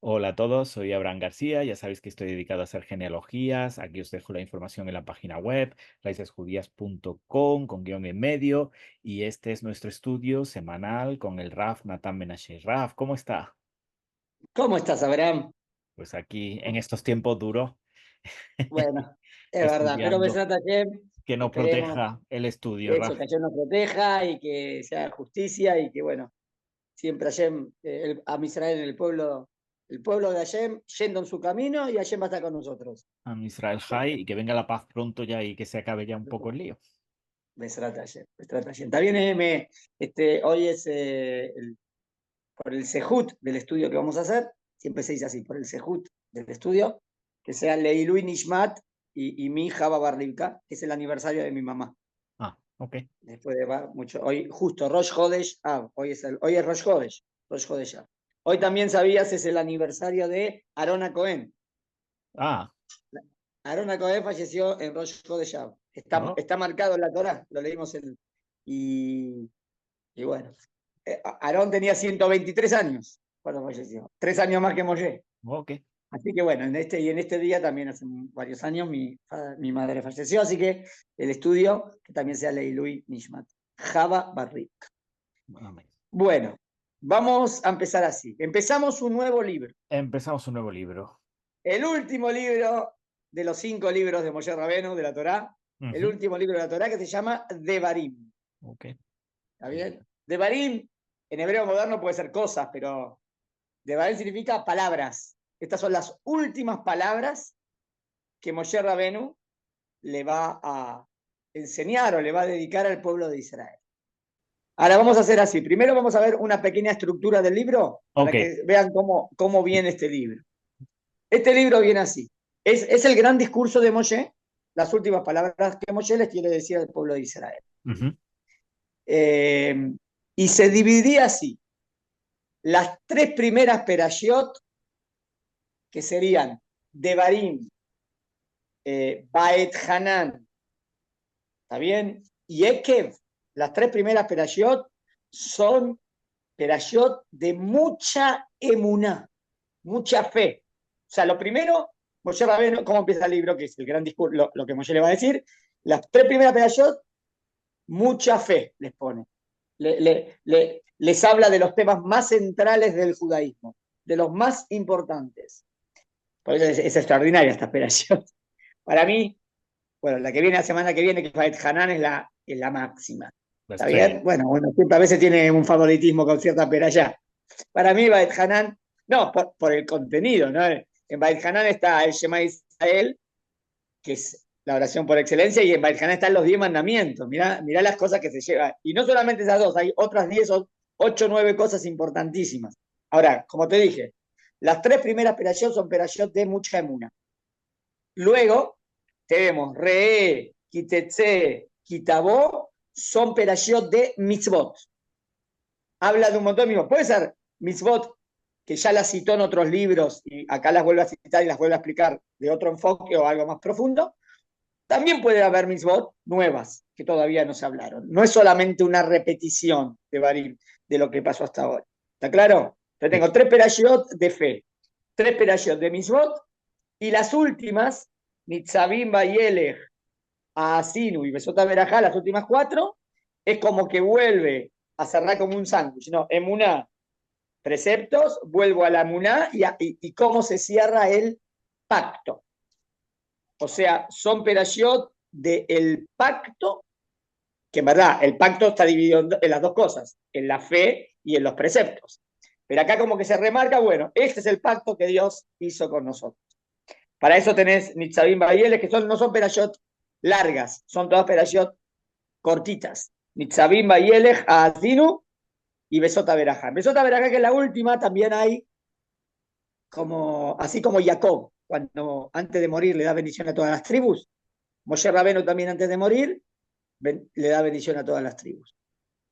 Hola a todos, soy Abraham García. Ya sabéis que estoy dedicado a hacer genealogías. Aquí os dejo la información en la página web, raicesjudías.com, con guión en medio. Y este es nuestro estudio semanal con el Raf Natan Menashe. Raf, ¿cómo está? ¿Cómo estás, Abraham? Pues aquí en estos tiempos duros, Bueno, es verdad, pero me estudiando. trata Hashem, Que nos esperemos proteja el estudio, que eso, Raf. que Hashem nos proteja y que sea justicia y que, bueno, siempre Hashem, a Israel, el pueblo de Hashem, yendo en su camino y Hashem va a estar con nosotros. A Israel High y que venga la paz pronto ya y que se acabe ya un poco el lío. Besrat Hashem, Besrat Hashem. También hoy es por el Sehut del estudio que vamos a hacer, siempre se dice así, por el Sehut del estudio, que sea Leilui Nishmat y mi hija Barrivka, que es el aniversario de mi mamá. Ah, ok. Después de mucho, hoy justo Rosh Hodesh, hoy es Rosh Hodesh Av. Hoy también sabías es el aniversario de Arona Cohen. Ah, Arona Cohen falleció en Rosh Hodesh Av. oh, Está marcado en la Torah, lo leímos y, y bueno. Aarón tenía 123 años cuando falleció, 3 años más que Moshe. ok. Así que bueno, en este día también hace varios años mi madre falleció, así que el estudio, que también sea Leilui Nishmat. Java Barrik. Amén. Bueno, vamos a empezar así. Empezamos un nuevo libro. Empezamos un nuevo libro. El último libro de los 5 libros de Moshe Rabenu, de la Torá. El Ujú, último libro de la Torá que se llama Devarim. ok. ¿Está bien? Devarim, en hebreo moderno puede ser cosas, pero Devarim significa palabras. Estas son las últimas palabras que Moshe Rabenu le va a enseñar o le va a dedicar al pueblo de Israel. Ahora vamos a hacer así. Primero vamos a ver una pequeña estructura del libro para Ok. que vean cómo viene este libro. Este libro viene así. Es el gran discurso de Moshe, las últimas palabras que Moshe les quiere decir al pueblo de Israel. Ujú, Eh, y se dividía así. Las 3 primeras perashiot, que serían Devarim, Baet Hanan, ¿está bien? Y Ekev, las 3 primeras perashiot son perashiot de mucha emuná, mucha fe. O sea, lo primero, Moshe Rabbeinu, ¿cómo empieza el libro? Que es el gran discurso, lo que Moshe le va a decir. Las 3 primeras perashot, mucha fe les pone. Les habla de los temas más centrales del judaísmo, de los más importantes. Por eso es extraordinaria esta perashot. Para mí, bueno, la que viene la semana que viene, que es Baet Hanan, es la máxima. la ¿Está estrella. bien? Bueno, siempre a veces tiene un favoritismo con cierta perashá. Para mí, Baet Hanan, no, por el contenido, ¿no? En Baet Hanan está el Shema Israel, que es la oración por excelencia, y en Baet Hanan están los 10 mandamientos. Mirá las cosas que se llevan. Y no solamente esas dos, hay otras 10 o 8 o 9 cosas importantísimas. Ahora, como te dije, las 3 primeras perashot son perashot de mucha emuna. Luego tenemos Re, Kitetse, Kitabó, son perashot de mitzvot. Habla de un montón de mitzvot. Puede ser mitzvot que ya las citó en otros libros y acá las vuelve a citar y las vuelve a explicar de otro enfoque o algo más profundo. También puede haber mitzvot nuevas que todavía no se hablaron. No es solamente una repetición de Barim de lo que pasó hasta ahora. ¿Está claro? Yo Sí. tengo 3 perashot de fe, 3 perashot de mitzvot y las últimas, Nitzavim Bayelech, Asinu y Besota Berajá, las últimas 4, es como que vuelve a cerrar como un sándwich. No, emuná, preceptos, vuelvo a la emuná y cómo se cierra el pacto. O sea, son perashiot del pacto, que en verdad el pacto está dividido en las dos cosas, en la fe y en los preceptos. Pero acá como que se remarca, bueno, este es el pacto que Dios hizo con nosotros. Para eso tenés Nitzavim Bayeles, que no son perashot largas, son todas perashot cortitas. Nitzavim Bayelech, Azinu y Besota Berajá. Besota Berajá, que es la última, también hay así como Jacob, cuando antes de morir le da bendición a todas las tribus. Moshe Rabeno también antes de morir le da bendición a todas las tribus.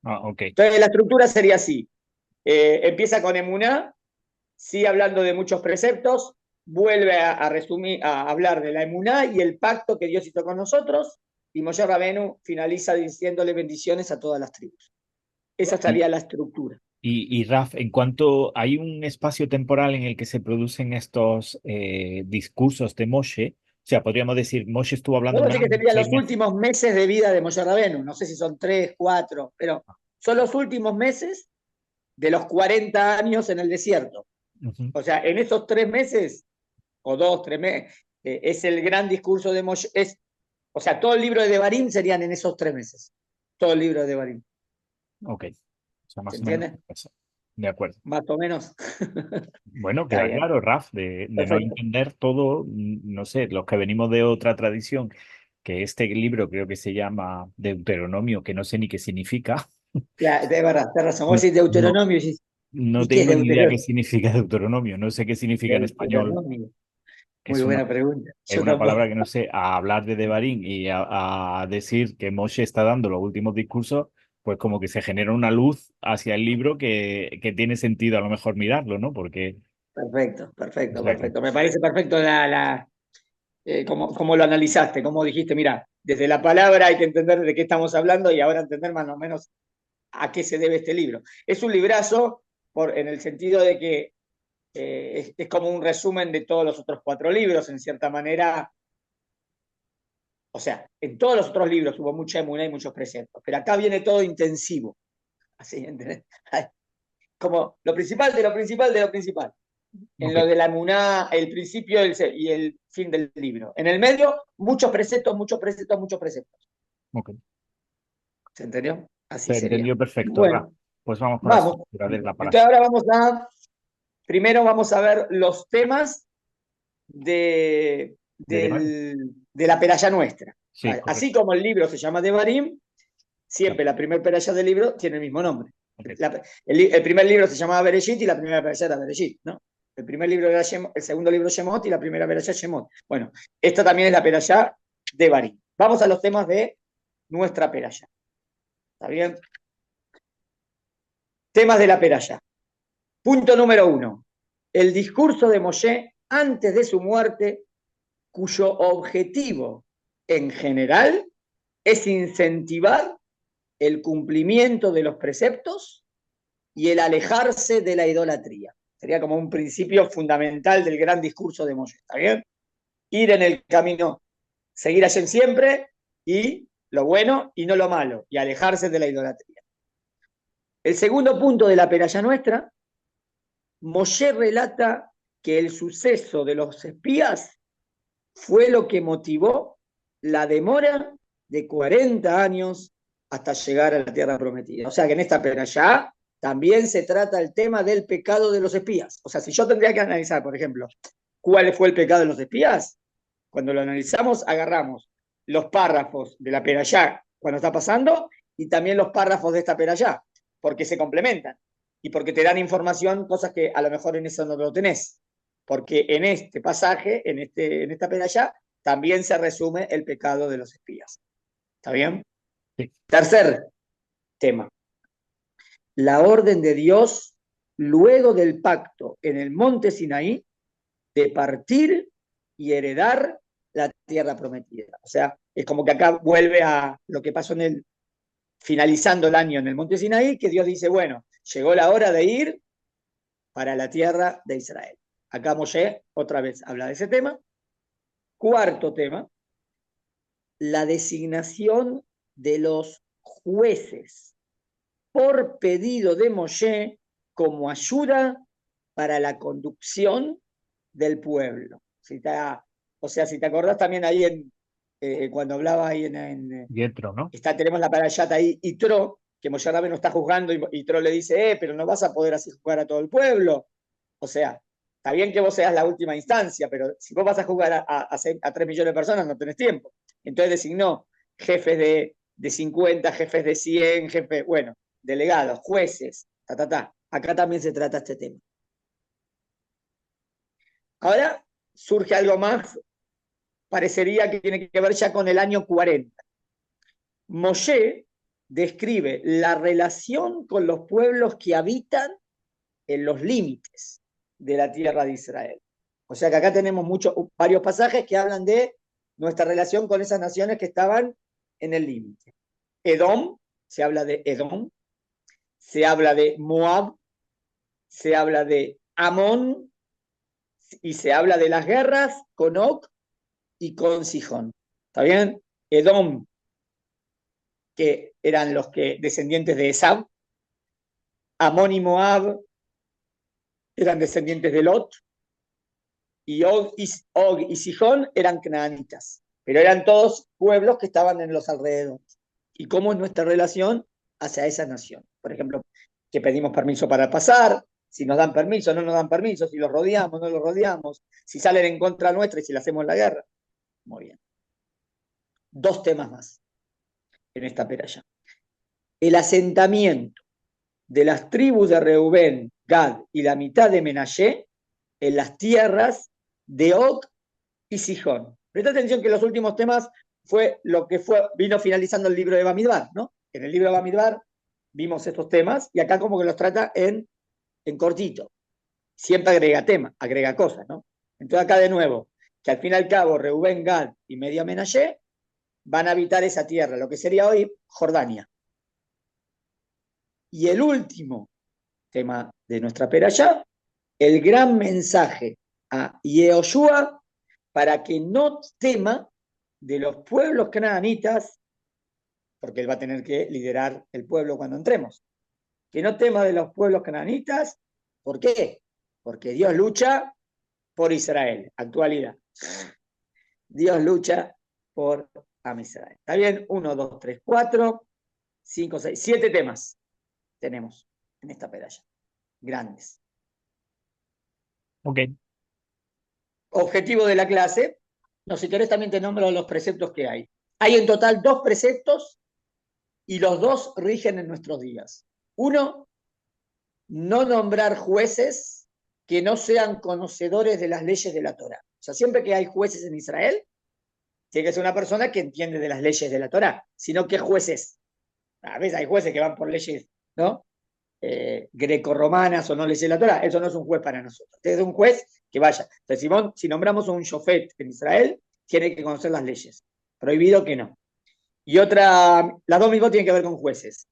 Ah, ok. Entonces la estructura sería así. Empieza con Emuná, sigue hablando de muchos preceptos, vuelve a resumir, a hablar de la Emuná y el pacto que Dios hizo con nosotros, y Moshe Rabenu finaliza diciéndole bendiciones a todas las tribus. Esa Y, estaría la estructura. Y Raf, en cuanto hay un espacio temporal en el que se producen estos discursos de Moshe, o sea, podríamos decir, Moshe estuvo hablando un Podemos decir que año, serían seis los meses. últimos meses de vida de Moshe Rabenu. No sé si son 3, 4, pero son los últimos meses de los 40 años en el desierto. Ujú. O sea, en esos 3 meses, o 2, 3 meses, es el gran discurso de Moshe. O sea, todo el libro de Devarim serían en esos 3 meses. Todo el libro de Devarim. Ok, o sea, ¿Se más o menos entiende? eso. De acuerdo. Más o menos. Bueno, Está queda bien. claro, Raf, de no Perfecto. entender todo, no sé, los que venimos de otra tradición, que este libro creo que se llama Deuteronomio, que no sé ni qué significa. Claro, de verdad, tenés razón. Vos No, decís no, Deuteronomio y decís, no ¿y qué es tengo ni idea qué Deuteronomio? significa Deuteronomio, no sé qué significa en español. Deuteronomio. Muy Es una, buena pregunta. es Yo una tampoco. palabra que no sé, a hablar de Devarim y a decir que Moshe está dando los últimos discursos, pues como que se genera una luz hacia el libro que tiene sentido a lo mejor mirarlo, ¿no? Porque, Perfecto, o perfecto, sea que, perfecto. Me parece perfecto cómo lo analizaste, cómo dijiste, mira, desde la palabra hay que entender de qué estamos hablando y ahora entender más o menos a qué se debe este libro. Es un librazo en el sentido de que es como un resumen de todos los otros 4 libros, en cierta manera. O sea, en todos los otros libros hubo mucha emuná y muchos preceptos, pero acá viene todo intensivo. Así, ¿entendés? Como lo principal de lo principal de lo principal. En ok, lo de la emuná, el principio y el fin del libro. En el medio, muchos preceptos, muchos preceptos, muchos preceptos. ok. ¿Se entendió? Así Se sería. entendió perfecto, Ra. Bueno, Pues vamos con la vamos. estructura de la Entonces parasha. ahora primero vamos a ver los temas ¿De Devarim? de la peralla nuestra. Sí, Así correcto. como el libro se llama Devarim, Claro, siempre la primera peralla del libro tiene el mismo nombre. ok, El primer libro se llamaba Bereshit y la primera peralla era Bereshit, ¿no? El primer libro era el segundo libro Shemot y la primera peralla Shemot. Bueno, esta también es la peralla de Barim. Vamos a los temas de nuestra peralla. ¿Está bien? Temas de la peralla. Punto número 1. El discurso de Moshe antes de su muerte, cuyo objetivo en general es incentivar el cumplimiento de los preceptos y el alejarse de la idolatría. Sería como un principio fundamental del gran discurso de Moshe. ¿Está bien? Ir en el camino, seguir allí siempre y lo bueno y no lo malo, y alejarse de la idolatría. El segundo punto de la peralla nuestra, Moshe relata que el suceso de los espías fue lo que motivó la demora de 40 años hasta llegar a la tierra prometida. O sea que en esta perashá también se trata el tema del pecado de los espías. O sea, si yo tendría que analizar, por ejemplo, cuál fue el pecado de los espías, cuando lo analizamos, agarramos los párrafos de la perashá cuando está pasando y también los párrafos de esta perashá, porque se complementan y porque te dan información, cosas que a lo mejor en eso no lo tenés. Porque en este pasaje, en esta perashá, también se resume el pecado de los espías. ¿Está bien? sí, Tercer tema, la orden de Dios luego del pacto en el monte Sinaí de partir y heredar la tierra prometida. O sea, es como que acá vuelve a lo que pasó finalizando el año en el monte Sinaí, que Dios dice, bueno, llegó la hora de ir para la tierra de Israel. Acá Moshe otra vez habla de ese tema. Cuarto tema, la designación de los jueces por pedido de Moshe como ayuda para la conducción del pueblo. O sea, si te acordás también ahí cuando hablaba ahí Yetro, ¿no? tenemos la parayata ahí, Yitro, que Moshe Rabbeinu está juzgando y Yitro le dice, pero no vas a poder así juzgar a todo el pueblo. O sea, está bien que vos seas la última instancia, pero si vos vas a juzgar a 3 millones de personas, no tenés tiempo. Entonces designó jefes de 50, jefes de 100, jefes, bueno, delegados, jueces, ta. Acá también se trata este tema. Ahora surge algo más, parecería que tiene que ver ya con el año 40. Moshe describe la relación con los pueblos que habitan en los límites de la tierra de Israel. O sea que acá tenemos varios pasajes que hablan de nuestra relación con esas naciones que estaban en el límite. Edom, se habla de Edom, se habla de Moab, se habla de Amón y se habla de las guerras con Og y con Sihón. ¿Está bien? Edom, que eran los que descendientes de Esab, Amón y Moab eran descendientes de Lot, y Og y Sihón eran canaanitas, pero eran todos pueblos que estaban en los alrededores. ¿Y cómo es nuestra relación hacia esa nación? Por ejemplo, que pedimos permiso para pasar, si nos dan permiso, no nos dan permiso, si los rodeamos, no los rodeamos, si salen en contra nuestra y si le hacemos la guerra. Muy bien. Dos temas más en esta peralla. El asentamiento de las tribus de Reubén, Gad y la mitad de Menashe en las tierras de Og y Sihón. Presta atención que los últimos temas fue lo que vino finalizando el libro de Bamidbar, ¿no? En el libro de Bamidbar vimos estos temas y acá como que los trata en cortito. Siempre agrega temas, agrega cosas, ¿no? Entonces acá de nuevo, que al fin y al cabo Reubén, Gad y media Menashe van a habitar esa tierra, lo que sería hoy Jordania. Y el último tema de nuestra perashá, el gran mensaje a Yehoshua para que no tema de los pueblos canaanitas, porque él va a tener que liderar el pueblo cuando entremos, que no tema de los pueblos canaanitas. ¿Por qué? Porque Dios lucha por Israel, actualidad. Dios lucha por Israel. ¿Está bien? 1, 2, 3, 4, 5, 6, 7 temas tenemos en esta peralla. Grandes. Ok. Objetivo de la clase. No, si querés también te nombro los preceptos que hay. Hay en total 2 preceptos y los 2 rigen en nuestros días. Uno, no nombrar jueces que no sean conocedores de las leyes de la Torá. O sea, siempre que hay jueces en Israel, tiene que ser una persona que entiende de las leyes de la Torá, sino que jueces. A veces hay jueces que van por leyes, ¿no? Grecorromanas o no leyes de la Torá. Eso no es un juez para nosotros. Es un juez que vaya. Entonces, si nombramos a un shofet en Israel, tiene que conocer las leyes. Prohibido que no. Y otra, las dos mismas tienen que ver con jueces.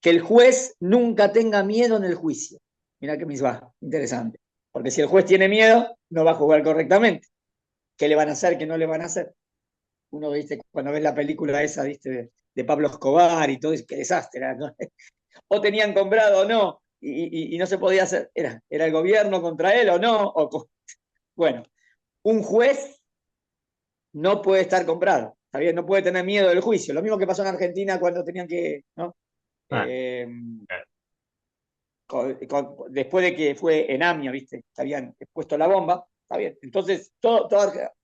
Que el juez nunca tenga miedo en el juicio. Mirá que misbah, interesante. Porque si el juez tiene miedo, no va a jugar correctamente. ¿Qué le van a hacer? ¿Qué no le van a hacer? Uno, viste, cuando ves la película esa, viste, de Pablo Escobar y todo, qué desastre, ¿no? O tenían comprado o no, y no se podía hacer, era el gobierno contra él o no, bueno, un juez no puede estar comprado, ¿está bien? No puede tener miedo del juicio, lo mismo que pasó en Argentina cuando tenían que, ¿no? Ah, Eh, después de que fue en AMIA, ¿viste? Que habían puesto la bomba, está bien. Entonces,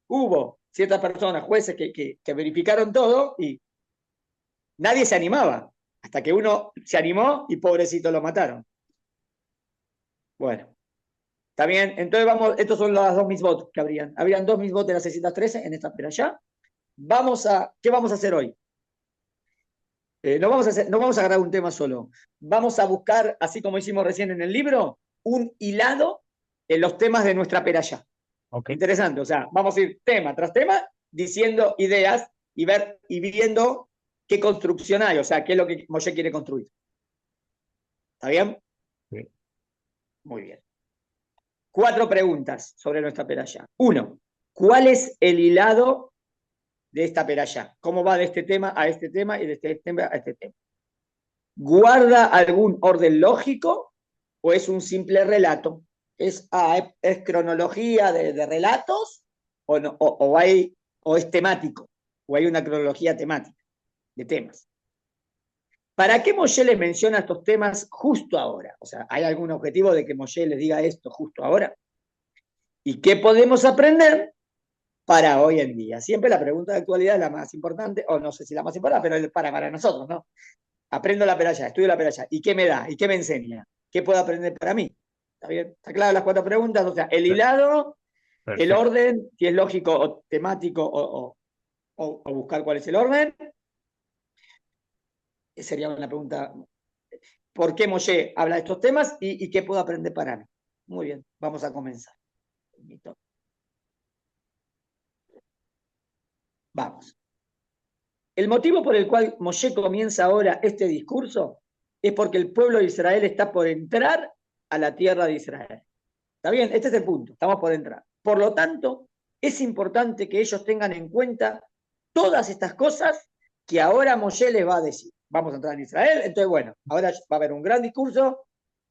hubo ciertas personas, jueces, que verificaron todo y nadie se animaba, hasta que uno se animó y pobrecito lo mataron. Bueno, está bien. Entonces vamos, estos son las 2 misbot que habrían. Habrían 2 misbot de las 613 en esta peralla. ¿Qué vamos a hacer hoy? No vamos a agarrar un tema solo. Vamos a buscar, así como hicimos recién en el libro, un hilado en los temas de nuestra peralla. ok. Interesante, o sea, vamos a ir tema tras tema diciendo ideas y viendo qué construcción hay, o sea, qué es lo que Moshe quiere construir. ¿Está bien? Sí. Muy bien. 4 preguntas sobre nuestra peralla. 1. ¿Cuál es el hilado de esta peralla? ¿Cómo va de este tema a este tema y de este tema a este tema? ¿Guarda algún orden lógico o es un simple relato? ¿Es cronología de relatos o, no, o es temático? ¿O hay una cronología temática de temas? ¿Para qué Moshe les menciona estos temas justo ahora? O sea, ¿hay algún objetivo de que Moshe les diga esto justo ahora? ¿Y qué podemos aprender para hoy en día? Siempre la pregunta de actualidad es la más importante, o no sé si la más importante, pero para nosotros, ¿no? Aprendo la peralla, estudio la peralla, ¿y qué me da? ¿Y qué me enseña? ¿Qué puedo aprender para mí? ¿Está bien? ¿Está claras las 4 preguntas? O sea, el hilado, el Perfecto. orden, si es lógico o temático o buscar cuál es el orden. Esa sería una pregunta. ¿Por qué Moshe habla de estos temas y qué puedo aprender para mí? Muy bien, vamos a comenzar. Vamos. El motivo por el cual Moshe comienza ahora este discurso es porque el pueblo de Israel está por entrar a la tierra de Israel. ¿Está bien? Este es el punto, estamos por entrar. Por lo tanto, es importante que ellos tengan en cuenta todas estas cosas que ahora Moshe les va a decir. Vamos a entrar en Israel, entonces bueno, ahora va a haber un gran discurso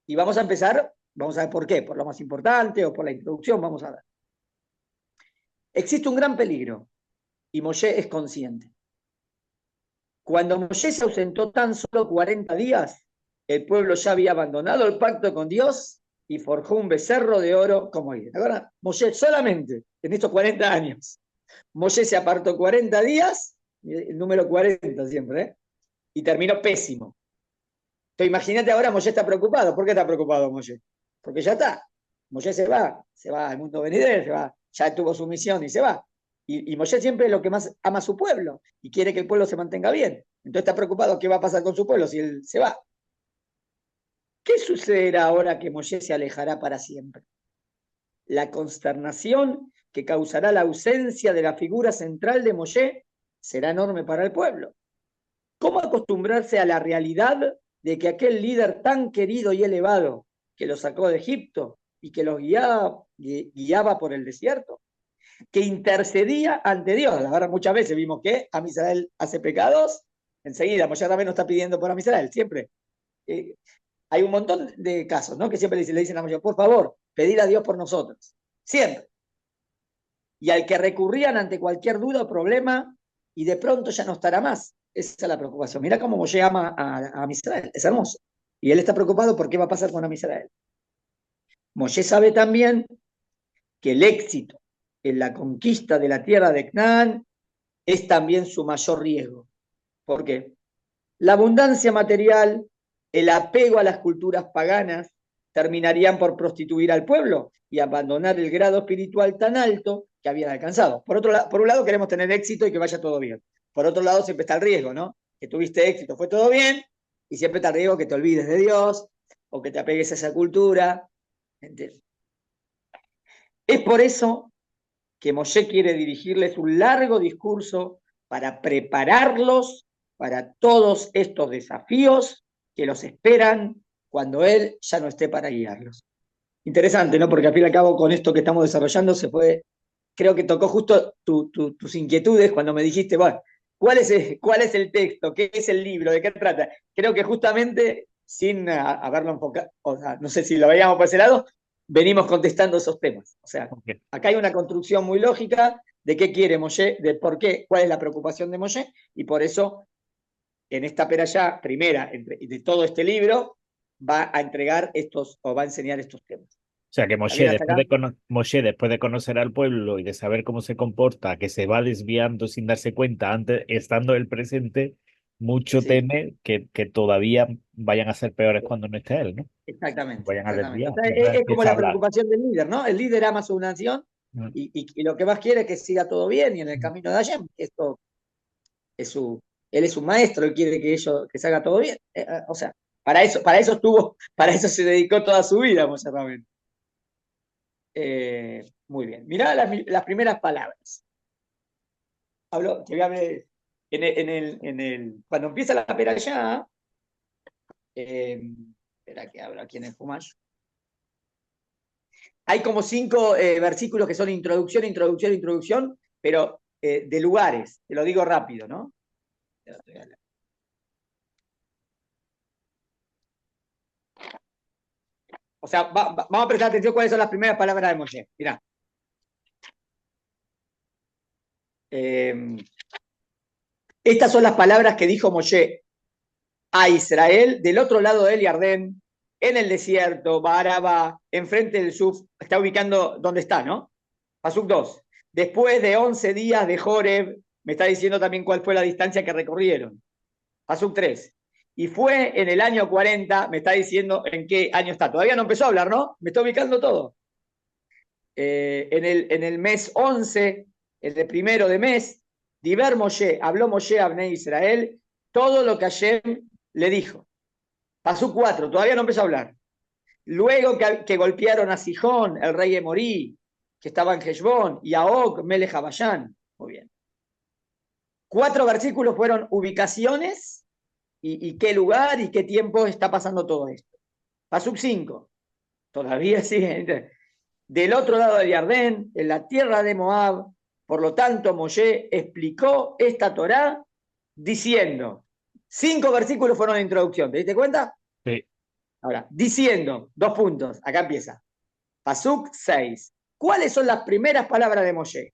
y vamos a empezar, vamos a ver por qué, por lo más importante o por la introducción, vamos a ver. Existe un gran peligro y Moshe es consciente. Cuando Moshe se ausentó tan solo 40 días, el pueblo ya había abandonado el pacto con Dios y forjó un becerro de oro como ídolo. Ahora, Moshe solamente en estos 40 años, Moshe se apartó 40 días, el número 40 siempre, ¿eh? Y terminó pésimo. Entonces imagínate ahora, Moshe está preocupado. ¿Por qué está preocupado Moshe? Porque ya está. Moshe se va al mundo venidero, se va, ya tuvo su misión y se va. Y Moshe siempre es lo que más ama a su pueblo y quiere que el pueblo se mantenga bien. Entonces está preocupado qué va a pasar con su pueblo si él se va. ¿Qué sucederá ahora que Moshe se alejará para siempre? La consternación que causará la ausencia de la figura central de Moshe será enorme para el pueblo. ¿Cómo acostumbrarse a la realidad de que aquel líder tan querido y elevado que los sacó de Egipto y que los guiaba por el desierto, que intercedía ante Dios? La verdad, muchas veces vimos que Amisrael hace pecados, enseguida Moshe también no está pidiendo por Amisrael, siempre. Hay un montón de casos, ¿no? Que siempre le dicen a Moshe, por favor, pedir a Dios por nosotros. Siempre. Y al que recurrían ante cualquier duda o problema, y de pronto ya no estará más. Esa es la preocupación. Mira cómo Moshe ama a Amisrael, es hermoso. Y él está preocupado por qué va a pasar con Amisrael. Moshe sabe también que el éxito en la conquista de la tierra de Canaán es también su mayor riesgo. ¿Por qué? La abundancia material, el apego a las culturas paganas, terminarían por prostituir al pueblo y abandonar el grado espiritual tan alto que habían alcanzado. Por un lado queremos tener éxito y que vaya todo bien. Por otro lado siempre está el riesgo, ¿no? Que tuviste éxito, fue todo bien, y siempre está el riesgo que te olvides de Dios o que te apegues a esa cultura. ¿Entiendes? Es por eso que Moshe quiere dirigirles un largo discurso para prepararlos para todos estos desafíos que los esperan cuando él ya no esté para guiarlos. Interesante, ¿no? Porque al fin y al cabo con esto que estamos desarrollando creo que tocó justo tus inquietudes cuando me dijiste, bueno, ¿cuál es el texto? ¿Qué es el libro? ¿De qué trata? Creo que justamente sin haberlo enfocado, o sea, no sé si lo veíamos por ese lado, venimos contestando esos temas. O sea, Okay. acá hay una construcción muy lógica de qué quiere Moshe, de por qué, cuál es la preocupación de Moshe, y por eso en esta perashá primera de todo este libro va a entregar estos, o va a enseñar estos temas. O sea que ¿Está bien hasta acá? Moshe, después de conocer al pueblo y de saber cómo se comporta, que se va desviando sin darse cuenta, antes, estando él presente, mucho Sí, teme que todavía vayan a ser peores cuando no esté él, ¿no? exactamente, Vayan a exactamente. O desviar. sea, Y entonces es como empieza a la hablar. preocupación del líder, ¿no? El líder ama a su nación y lo que más quiere es que siga todo bien y en el camino de Hashem. Esto es él es un maestro, él quiere que se haga todo bien. O sea, para eso se dedicó toda su vida, Moshe Rabbeinu. Muy bien. Mirá las primeras palabras. Te voy a hablar cuando empieza la perashá, espera que hablo aquí en el Fumash. Hay como 5 versículos que son introducción, introducción, introducción, pero de lugares. Te lo digo rápido, ¿no? O sea, vamos a prestar atención cuáles son las primeras palabras de Moshe. Mirá. Estas son las palabras que dijo Moshe a Israel del otro lado del Jordán, en el desierto, Baraba, enfrente del Suf. Está ubicando dónde está, ¿no? Pasuk 2. Después de 11 días de Joreb, me está diciendo también cuál fue la distancia que recorrieron. Pasuk 3. Y fue en el año 40, me está diciendo en qué año está. Todavía no empezó a hablar, ¿no? Me está ubicando todo. En el mes 11, el primero de mes, Diber Moshe, habló Moshe a Bnei Israel, todo lo que Hashem le dijo. Pasuk 4, todavía no empezó a hablar. Luego que golpearon a Sijón, el rey de Morí, que estaba en Heshbón, y a Og, Melech Habayán. Muy bien. 4 versículos fueron ubicaciones y qué lugar y qué tiempo está pasando todo esto. Pasuk 5, todavía sigue. Del otro lado del Jordán, en la tierra de Moab, por lo tanto, Moshe explicó esta Torá diciendo, 5 versículos fueron la introducción, ¿te diste cuenta? Sí. Ahora, diciendo, 2 puntos, acá empieza. Pasuk 6. ¿Cuáles son las primeras palabras de Moshe?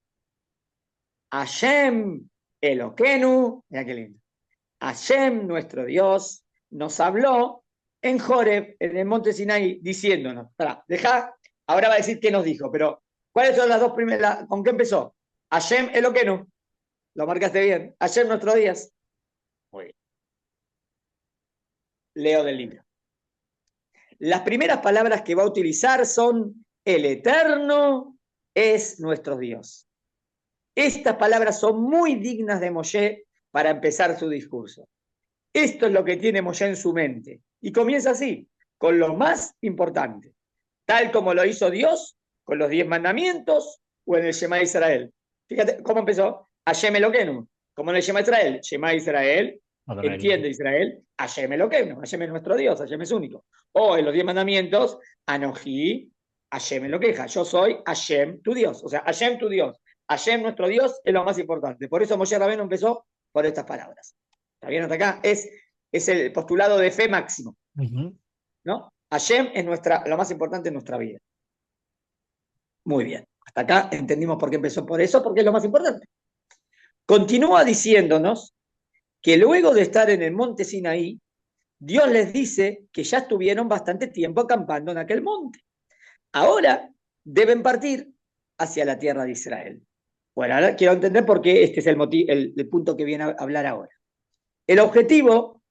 Hashem Eloquenu, mira qué lindo. Hashem, nuestro Dios, nos habló en Joreb, en el monte Sinai, diciéndonos, deja, ahora va a decir qué nos dijo, pero ¿cuáles son las dos primeras? ¿Con qué empezó? Hashem Eloquenu, lo marcaste bien. Hashem, nuestro Dios. Muy bien. Leo del libro. Las primeras palabras que va a utilizar son el Eterno es nuestro Dios. Estas palabras son muy dignas de Moshe para empezar su discurso. Esto es lo que tiene Moshe en su mente. Y comienza así, con lo más importante, tal como lo hizo Dios con los 10 mandamientos o en el Shema Israel. Fíjate cómo empezó. Hashem Eloquenu. Como en el Shema Israel. Shema Israel, entiende Israel, Hashem Eloquenu. Hashem es nuestro Dios, Hashem es único. O en los 10 mandamientos, Anoji, Hashem Eloqueja. Yo soy Hashem, tu Dios. O sea, Hashem, tu Dios. Hashem, nuestro Dios, es lo más importante. Por eso Moshe Rabbeinu empezó por estas palabras. ¿Está bien hasta acá? Es el postulado de fe máximo. ¿No? Hashem es lo más importante en nuestra vida. Muy bien. Hasta acá entendimos por qué empezó por eso, porque es lo más importante. Continúa diciéndonos que luego de estar en el monte Sinaí, Dios les dice que ya estuvieron bastante tiempo acampando en aquel monte. Ahora deben partir hacia la tierra de Israel. Bueno, ahora quiero entender por qué este es el punto que viene a hablar ahora. El objetivo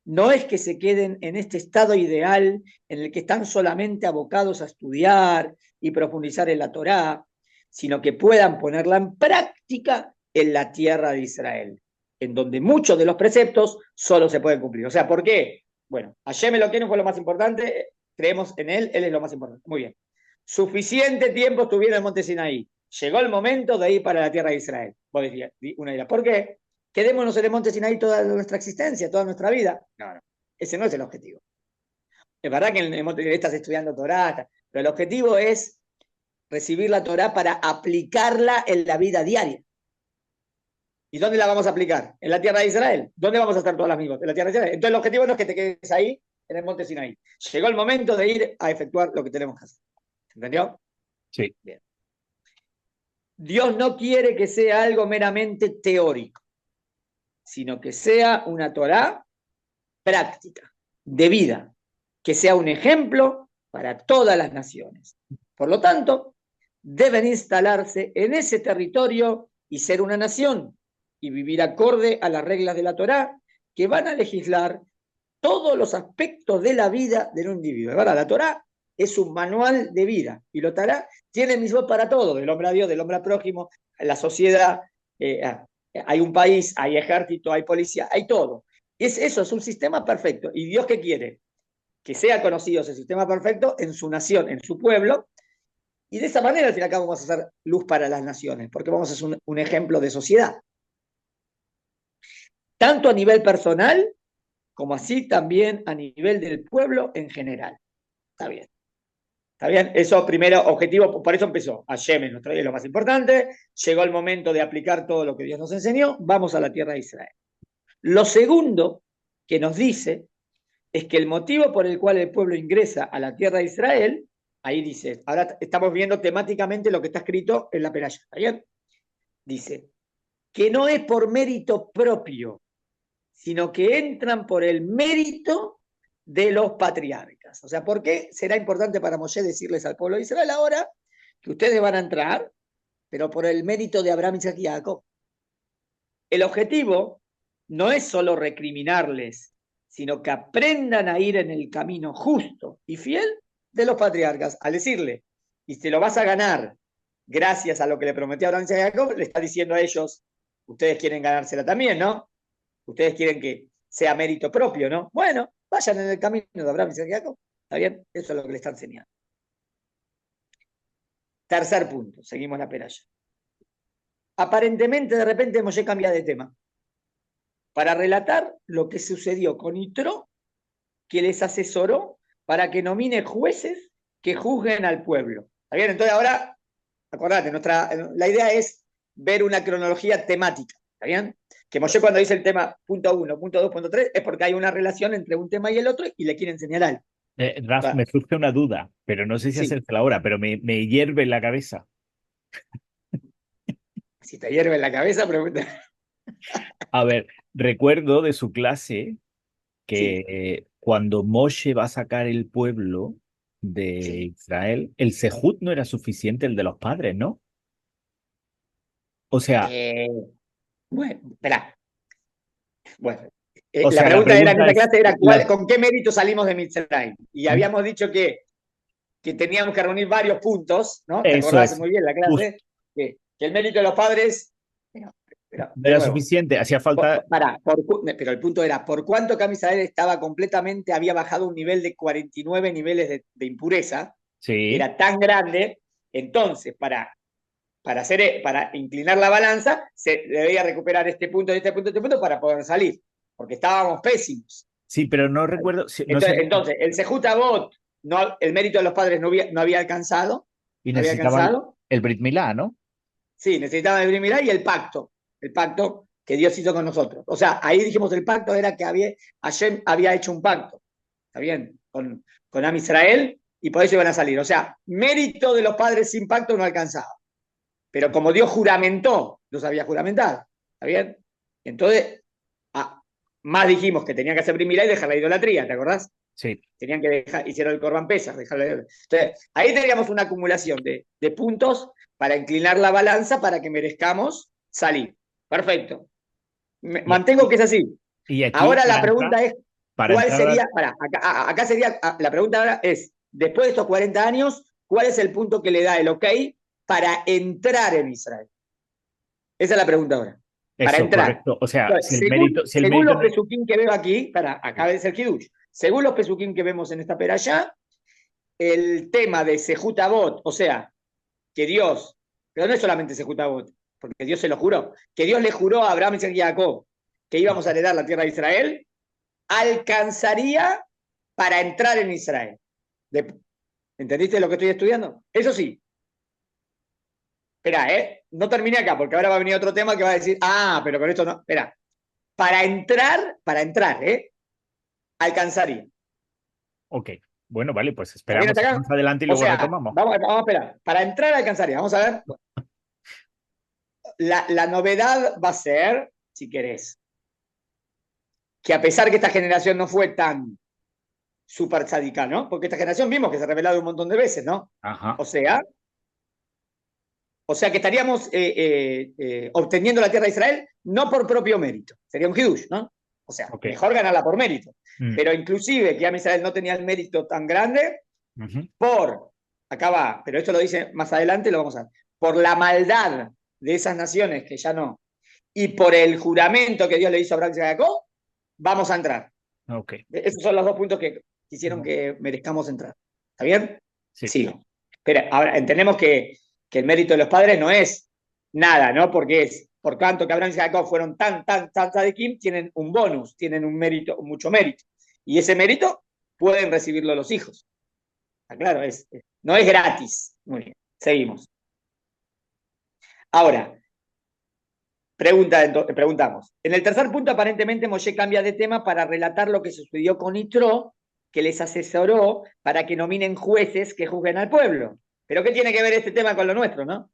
no es que se queden en este estado ideal en el que están solamente abocados a estudiar y profundizar en la Torá, sino que puedan ponerla en práctica en la tierra de Israel, en donde muchos de los preceptos solo se pueden cumplir. O sea, ¿por qué? Bueno, Hashem Eloquenu fue lo más importante, creemos en él es lo más importante. Muy bien. Suficiente tiempo estuvieron en el monte Sinaí. Llegó el momento de ir para la tierra de Israel. Vos decías, una dirá, ¿por qué? Quedémonos en el monte Sinaí toda nuestra existencia, toda nuestra vida. No, ese no es el objetivo. Es verdad que en el monte estás estudiando Torá, pero el objetivo es recibir la Torá para aplicarla en la vida diaria. ¿Y dónde la vamos a aplicar? En la tierra de Israel. ¿Dónde vamos a estar todas las mismas? En la tierra de Israel. Entonces el objetivo no es que te quedes ahí, en el monte Sinaí. Llegó el momento de ir a efectuar lo que tenemos que hacer. ¿Entendió? Sí. Bien. Dios no quiere que sea algo meramente teórico, sino que sea una Torá práctica, de vida, que sea un ejemplo para todas las naciones. Por lo tanto, deben instalarse en ese territorio y ser una nación y vivir acorde a las reglas de la Torá que van a legislar todos los aspectos de la vida de un individuo. ¿Verdad? La Torá es un manual de vida y la Torá tiene mismo para todo, del hombre a Dios, del hombre al prójimo, la sociedad, hay un país, hay ejército, hay policía, hay todo. Eso es un sistema perfecto. ¿Y Dios qué quiere? Que sea conocido ese sistema perfecto en su nación, en su pueblo, y de esa manera al fin y al cabo vamos a hacer luz para las naciones, porque vamos a ser un ejemplo de sociedad. Tanto a nivel personal, como así también a nivel del pueblo en general. Está bien. ¿Está bien? Eso primero objetivo, por eso empezó. Hashem es nuestro Dios, lo más importante. Llegó el momento de aplicar todo lo que Dios nos enseñó. Vamos a la tierra de Israel. Lo segundo que nos dice es que el motivo por el cual el pueblo ingresa a la tierra de Israel, ahí dice, ahora estamos viendo temáticamente lo que está escrito en la Perashá. ¿Está bien? Dice, que no es por mérito propio, sino que entran por el mérito de los patriarcas. O sea, ¿por qué será importante para Moshe decirles al pueblo de Israel ahora que ustedes van a entrar, pero por el mérito de Abraham, Isaac y Jacob? El objetivo no es solo recriminarles, sino que aprendan a ir en el camino justo y fiel de los patriarcas, al decirle, y te lo vas a ganar gracias a lo que le prometió Abraham, Isaac y Jacob, le está diciendo a ellos, ustedes quieren ganársela también, ¿no? Ustedes quieren que sea mérito propio, ¿no? Bueno, vayan en el camino de Abraham, Isaac y Jacob. ¿Está bien? Eso es lo que le está enseñando. Tercer punto, seguimos la peralla. Aparentemente, de repente, Moshe cambia de tema. para relatar lo que sucedió con Yitro, que les asesoró para que nomine jueces que juzguen al pueblo. ¿Está bien? Entonces ahora, acordate, la idea es ver una cronología temática. ¿Está bien? Que Moshe cuando dice el tema punto 1, punto 2, punto 3, es porque hay una relación entre un tema y el otro y le quieren señalar algo. Raf, Va, me surge una duda, pero no sé si sí, hacértela ahora, pero me hierve la cabeza. si te hierve en la cabeza, pregunta. A ver, recuerdo de su clase que Sí, cuando Moshe va a sacar el pueblo de sí. Israel, el Sehut no era suficiente, el de los padres, ¿no? O sea, Eh, bueno, espera. Bueno, la la pregunta era en pregunta esa es, clase era ¿con qué mérito salimos de Mitzrayim? Y habíamos dicho que teníamos que reunir varios puntos, ¿no? ¿Te eso acordás es, muy bien la justo, clase? Que el mérito de los padres, pero, no de era nuevo, suficiente, hacía falta, pero el punto era, ¿por cuánto Cam Israel estaba completamente, había bajado un nivel de 49 niveles de impureza? sí, Era tan grande, entonces, para inclinar la balanza, se debía recuperar este punto, este punto, este punto, para poder salir, porque estábamos pésimos. sí, pero no recuerdo, no sé, Entonces el Sejutabot, no, el mérito de los padres no había alcanzado, y no había necesitaban alcanzado. el Brit Milá, ¿no? Sí, necesitaban el Brit y el pacto que Dios hizo con nosotros. O sea, ahí dijimos el pacto era que Hashem había hecho un pacto, ¿está bien? Con Am Israel, y por eso iban a salir. O sea, mérito de los padres sin pacto no alcanzaba. Pero como Dios juramentó, los había juramentado, ¿está bien? Entonces, ah, más dijimos que tenía que hacer Brit y dejar la idolatría, ¿te acordás? Sí, Tenían que dejar, hicieron el Corban Pesas, dejarlo. Entonces, ahí teníamos una acumulación de puntos para inclinar la balanza para que merezcamos salir. Perfecto. y, Mantengo que es así. y aquí Ahora la pregunta es, para ¿cuál entrar a sería? Acá sería, la pregunta ahora es, después de estos 40 años, ¿cuál es el punto que le da el ok para entrar en Israel? Esa es la pregunta ahora. Para eso, entrar. correcto, o sea, Entonces, según, si el según mérito los no es, pesuquín que veo aquí, acá es el Kiddush, según los pesuquín que vemos en esta peralla, el tema de Sejutabot, o sea, que Dios, pero no es solamente Sejutabot, porque Dios se lo juró, que Dios le juró a Abraham, Isaac y Jacob que íbamos a heredar la tierra de Israel, alcanzaría para entrar en Israel. ¿Entendiste lo que estoy estudiando? Eso sí, espera, no terminé acá, porque ahora va a venir otro tema que va a decir, pero con esto no, espera, para entrar, alcanzaría. ok, bueno, vale, pues ¿Está bien hasta esperamos acá? más adelante y O luego sea, retomamos. vamos a esperar. Para entrar alcanzaría. Vamos a ver. La novedad va a ser, si querés, que a pesar que esta generación no fue tan súper sádica, ¿no? Porque esta generación vimos que se ha revelado un montón de veces, ¿no? Ajá, O sea, que estaríamos obteniendo la tierra de Israel no por propio mérito. Sería un hidush, ¿no? O sea, ok. mejor ganarla por mérito. Mm, Pero inclusive que a Israel no tenía el mérito tan grande ujú, acá va, pero esto lo dice más adelante, lo vamos a ver, por la maldad de esas naciones que ya no, y por el juramento que Dios le hizo a Abraham y a Jacob, vamos a entrar. ok, Esos son los dos puntos que hicieron que merezcamos entrar. ¿Está bien? sí, Sigo. Pero ahora entendemos que el mérito de los padres no es nada, ¿no? Porque es, por tanto que Abraham y Jacob fueron tan tzadikim, tienen un bonus, tienen un mérito, mucho mérito. Y ese mérito pueden recibirlo los hijos. Está claro, no es gratis. Muy bien, seguimos. Ahora, preguntamos. En el tercer punto, aparentemente, Moshe cambia de tema para relatar lo que sucedió con Yitro, que les asesoró para que nominen jueces que juzguen al pueblo. Pero ¿qué tiene que ver este tema con lo nuestro, no?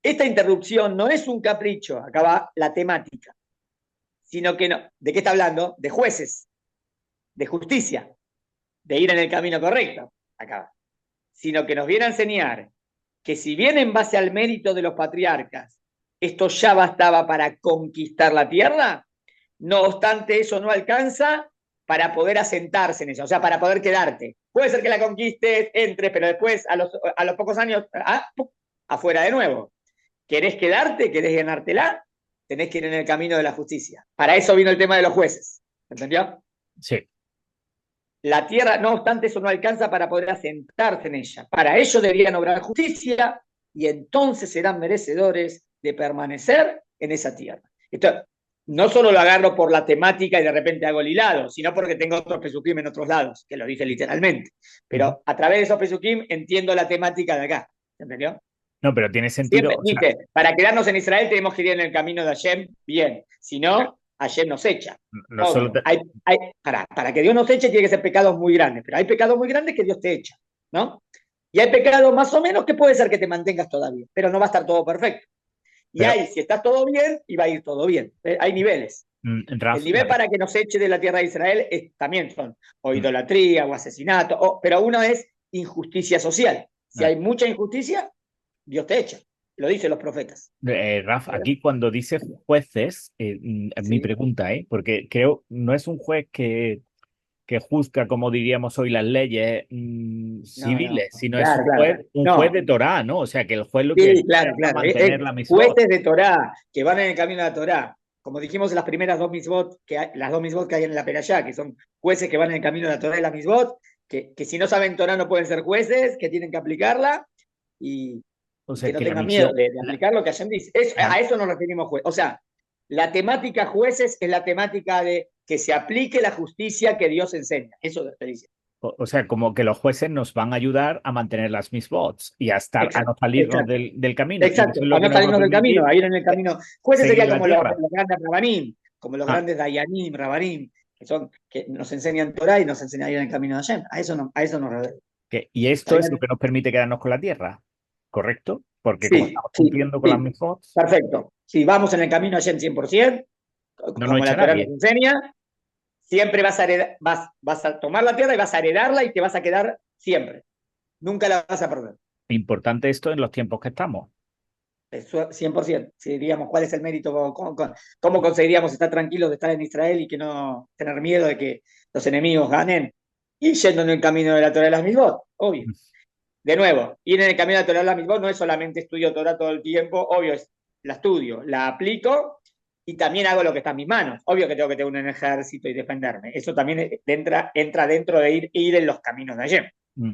Esta interrupción no es un capricho, acá va la temática, sino que no. ¿De qué está hablando? De jueces, de justicia, de ir en el camino correcto. Acá va. Sino que nos viene a enseñar que si bien en base al mérito de los patriarcas esto ya bastaba para conquistar la tierra, no obstante eso no alcanza para poder asentarse en ella, o sea, para poder quedarte. Puede ser que la conquistes, entres, pero después a los pocos años, afuera de nuevo. ¿Querés quedarte? ¿Querés ganártela? Tenés que ir en el camino de la justicia. Para eso vino el tema de los jueces. ¿Entendió? sí, La tierra, no obstante, eso no alcanza para poder asentarse en ella. Para ello deberían obrar justicia y entonces serán merecedores de permanecer en esa tierra. Esto, no solo lo agarro por la temática y de repente hago el hilado, sino porque tengo otros pesukim en otros lados, que lo dice literalmente. Ujú. Pero a través de esos pesukim entiendo la temática de acá. ¿Entendió? No, pero tiene sentido, Siempre o sea, dice, para quedarnos en Israel tenemos que ir en el camino de Hashem bien. Si no, Hashem nos echa. no solo Obvio. Para que Dios nos eche tiene que ser pecados muy grandes, pero hay pecados muy grandes que Dios te echa, ¿no? Y hay pecados más o menos que puede ser que te mantengas todavía, pero no va a estar todo perfecto. Y pero ahí, si estás todo bien, y va a ir todo bien. Hay niveles. El Raf, nivel para que nos eche de la tierra de Israel también son o mm, idolatría o asesinato, pero uno es injusticia social. Si ah, hay mucha injusticia, Dios te echa. Lo dicen los profetas. Raf, aquí cuando dice jueces, mi ¿Sí? pregunta, porque creo no es un juez que juzga, como diríamos hoy, las leyes No, no, civiles, sino es claro, claro. un juez No, de Torá, ¿no? O sea, que el juez lo que sí, ayuda claro, es a claro. mantener la misbot. Jueces de Torá que van en el camino de la Torá. Como dijimos en las primeras dos misbot, las dos misbot que hay en la Perashá, que son jueces que van en el camino de la Torá y la misbot, que si no saben Torá no pueden ser jueces, que tienen que aplicarla y, O y que sea, no que la tengan miedo misión, de aplicar lo que Hashem dice. A eso nos referimos jueces. O sea, la temática jueces es la temática de que se aplique la justicia que Dios enseña. Eso te dice. o sea, como que los jueces nos van a ayudar a mantener las misbots y a estar, a Exacto, no salirnos exacto. del camino. Y eso Exacto, es lo a que no nos va a salirnos del camino, permitir a ir en el camino. Jueces seguir sería la como tierra. los grandes rabanim, como los Ah, grandes dayanim, rabanim, que nos enseñan Torah y nos enseñan a ir en el camino de Hashem. A eso nos refiere. y esto es lo ¿Sabían? que nos permite quedarnos con la tierra, ¿correcto? Porque como Sí, estamos sí, cumpliendo con las sí. misbots, Perfecto. Si vamos en el camino de Hashem 100%, no nos como echa la Torah nos nadie. enseña, siempre vas a tomar la tierra y vas a heredarla y te vas a quedar siempre. Nunca la vas a perder. Importante esto en los tiempos que estamos. 100%. Si diríamos cuál es el mérito, cómo conseguiríamos estar tranquilos de estar en Israel y que no tener miedo de que los enemigos ganen, y yendo en el camino de la Torah de las Mitzvot, obvio. De nuevo, ir en el camino de la Torah de las Mitzvot no es solamente estudio Torah todo el tiempo, obvio, la estudio, la aplico y también hago lo que está en mis manos. Obvio que tengo que tener un ejército y defenderme. Eso también entra dentro de ir en los caminos de ayer. Mm,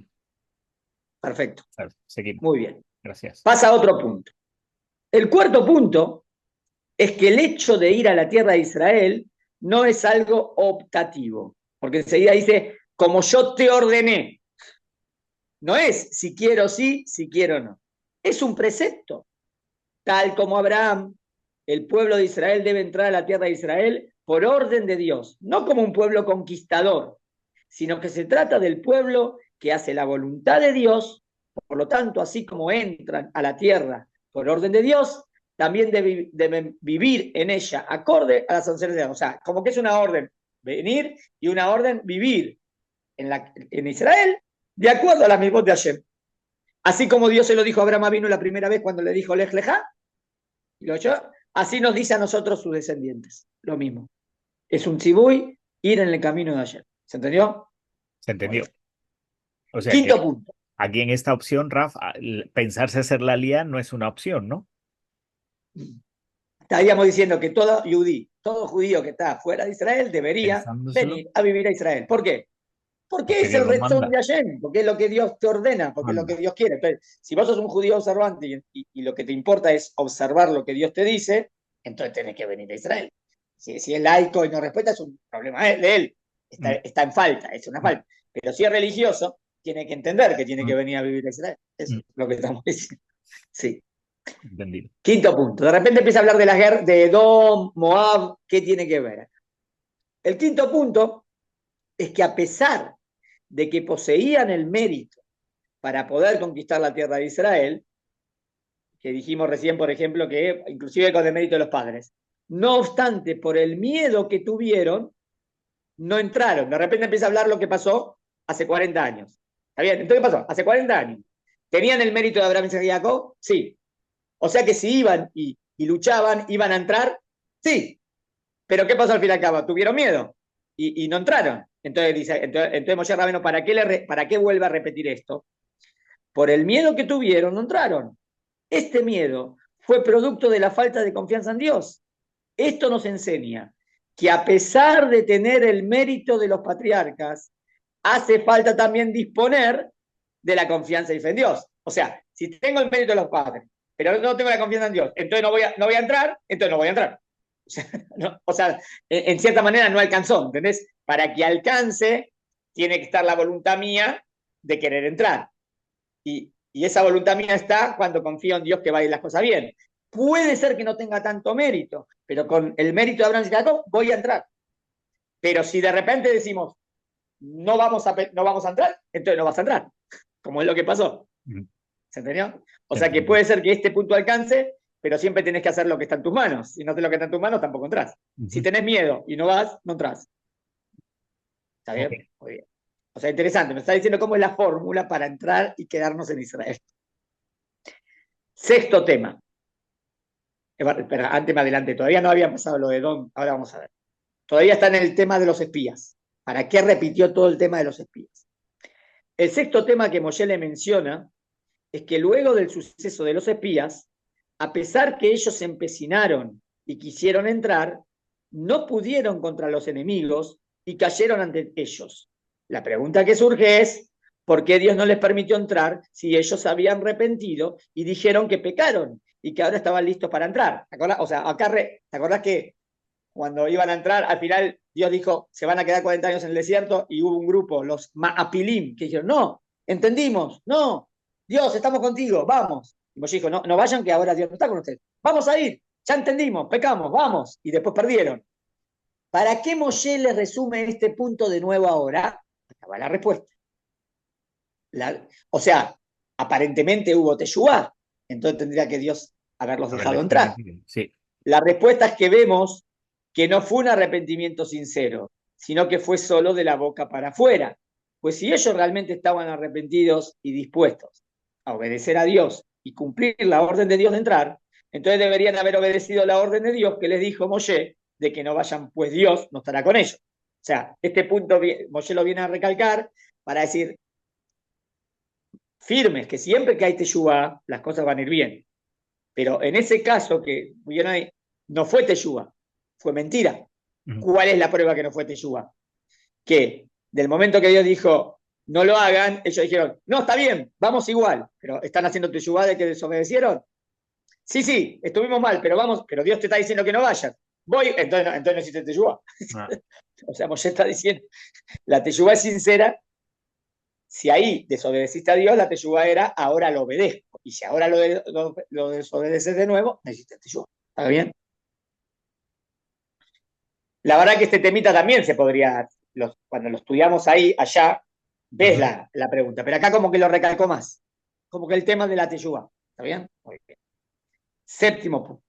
Perfecto. Seguimos. Muy bien. Gracias. Pasa a otro punto. El cuarto punto es que el hecho de ir a la tierra de Israel no es algo optativo, porque enseguida dice, como yo te ordené. No es si quiero sí, si quiero no. Es un precepto. Tal como Abraham, el pueblo de Israel debe entrar a la tierra de Israel por orden de Dios, no como un pueblo conquistador, sino que se trata del pueblo que hace la voluntad de Dios. Por lo tanto, así como entran a la tierra por orden de Dios, también deben vivir en ella acorde a las sanciones de Dios. O sea, como que es una orden venir y una orden vivir en Israel de acuerdo a las mismas de Hashem. Así como Dios se lo dijo a Abraham vino la primera vez cuando le dijo Lej Lejá, y lo oyó, así nos dice a nosotros sus descendientes. Lo mismo. Es un tzibuy ir en el camino de Hashem. ¿Se entendió? ¿Se Muy entendió? bien. O sea que Quinto punto. aquí en esta opción, Raf, pensarse hacer la lía no es una opción, ¿no? Estaríamos diciendo que todo judío que está fuera de Israel debería Pensándoselo, venir a vivir a Israel. ¿Por qué? Porque porque es Dios el lo rezón manda. de Hashem, porque es lo que Dios te ordena, porque es lo que Manda. Dios quiere. Entonces, si vos sos un judío observante y lo que te importa es observar lo que Dios te dice, entonces tenés que venir a Israel. Si es laico y no respeta, es un problema de él. Mm, Está en falta, es una mm, falta. Pero si es religioso, tiene que entender que tiene que mm, venir a vivir a Israel. Eso mm. es lo que estamos diciendo. Sí. Entendido. Quinto punto. De repente empieza a hablar de la guerra de Edom, Moab, ¿qué tiene que ver? El quinto punto es que a pesar de que poseían el mérito para poder conquistar la tierra de Israel, que dijimos recién, por ejemplo, que inclusive con el mérito de los padres, no obstante, por el miedo que tuvieron, no entraron. De repente empieza a hablar lo que pasó hace 40 años. ¿Está bien? Entonces, ¿qué pasó? Hace 40 años. ¿Tenían el mérito de Abraham, Isaac y Jacob? Sí. O sea que si iban y luchaban, iban a entrar, sí. Pero ¿qué pasó al fin y al cabo? Tuvieron miedo y no entraron. Entonces dice, entonces Moshe Rabeno, ¿para qué vuelve a repetir esto? Por el miedo que tuvieron, no entraron. Este miedo fue producto de la falta de confianza en Dios. Esto nos enseña que a pesar de tener el mérito de los patriarcas, hace falta también disponer de la confianza y fe en Dios. O sea, si tengo el mérito de los padres, pero no tengo la confianza en Dios, entonces no voy a entrar, entonces no voy a entrar. O sea, en cierta manera no alcanzó, ¿entendés? Para que alcance, tiene que estar la voluntad mía de querer entrar. Y esa voluntad mía está cuando confío en Dios que va a ir las cosas bien. Puede ser que no tenga tanto mérito, pero con el mérito de Abraham y Jacob voy a entrar. Pero si de repente decimos, no vamos a entrar, entonces no vas a entrar, como es lo que pasó. Ujú. ¿Se entendió? O Te sea que entiendo. puede ser que este punto alcance, pero siempre tenés que hacer lo que está en tus manos. Si no haces lo que está en tus manos, tampoco entras. Si Ujú. tenés miedo y no vas, no entras. ¿Está Ok. bien? Muy bien. O sea, interesante. Me está diciendo cómo es la fórmula para entrar y quedarnos en Israel. Sexto tema. Espera, antes me adelante. Todavía no había pasado lo de Don. Ahora vamos a ver. Todavía está en el tema de los espías. ¿Para qué repitió todo el tema de los espías? El sexto tema que Moshe le menciona es que luego del suceso de los espías, a pesar que ellos se empecinaron y quisieron entrar, no pudieron contra los enemigos y cayeron ante ellos. La pregunta que surge es, ¿por qué Dios no les permitió entrar si ellos se habían arrepentido y dijeron que pecaron y que ahora estaban listos para entrar? ¿Te acordás? O sea, acá, ¿te acordás que cuando iban a entrar, al final Dios dijo, se van a quedar 40 años en el desierto, y hubo un grupo, los Ma'apilim, que dijeron, no, entendimos, no, Dios, estamos contigo, vamos. Y Moshe dijo, no, no vayan, que ahora Dios no está con ustedes. Vamos a ir, ya entendimos, pecamos, vamos. Y después perdieron. ¿Para qué Moshe le resume este punto de nuevo ahora? Acá va la respuesta. O sea, aparentemente hubo Teshuvá, entonces tendría que Dios haberlos dejado Haberles entrar. permitido. Sí. La respuesta es que vemos que no fue un arrepentimiento sincero, sino que fue solo de la boca para afuera. Pues si ellos realmente estaban arrepentidos y dispuestos a obedecer a Dios y cumplir la orden de Dios de entrar, entonces deberían haber obedecido la orden de Dios que les dijo Moshe de que no vayan, pues Dios no estará con ellos. O sea, este punto Moshe lo viene a recalcar para decir firmes que siempre que hay teshuvá, las cosas van a ir bien. Pero en ese caso que vieron ahí, no fue teshuvá, fue mentira. Ujú. ¿Cuál es la prueba que no fue teshuvá? Que del momento que Dios dijo, no lo hagan, ellos dijeron, no, está bien, vamos igual, pero ¿están haciendo teshuvá de que desobedecieron? Sí, sí, estuvimos mal, pero vamos, pero Dios te está diciendo que no vayas. Voy, entonces no hiciste teshuvá. Ah, O sea, Moshe está diciendo, la teshuvá es sincera. Si ahí desobedeciste a Dios, la teshuvá era, ahora lo obedezco. Y si ahora lo desobedeces de nuevo, necesitas teshuvá. ¿Está bien? La verdad que este temita también se podría, cuando lo estudiamos ahí, allá, ves ujú. la pregunta, pero acá como que lo recalcó más, como que el tema de la teshuvá. ¿Está bien? Muy bien. Séptimo punto.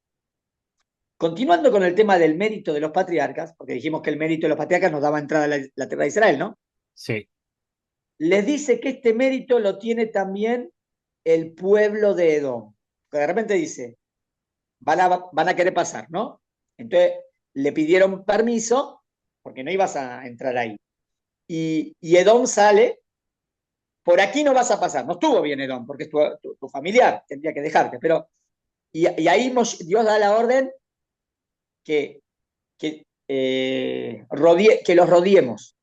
Continuando con el tema del mérito de los patriarcas, porque dijimos que el mérito de los patriarcas nos daba entrada a la tierra de Israel, ¿no? Sí. Les dice que este mérito lo tiene también el pueblo de Edom. Que de repente dice, van a querer pasar, ¿no? Entonces le pidieron permiso porque no ibas a entrar ahí. Y Edom sale, por aquí no vas a pasar. No estuvo bien Edom, porque es tu familiar, tendría que dejarte. Pero, y ahí Dios da la orden que, que los rodeemos,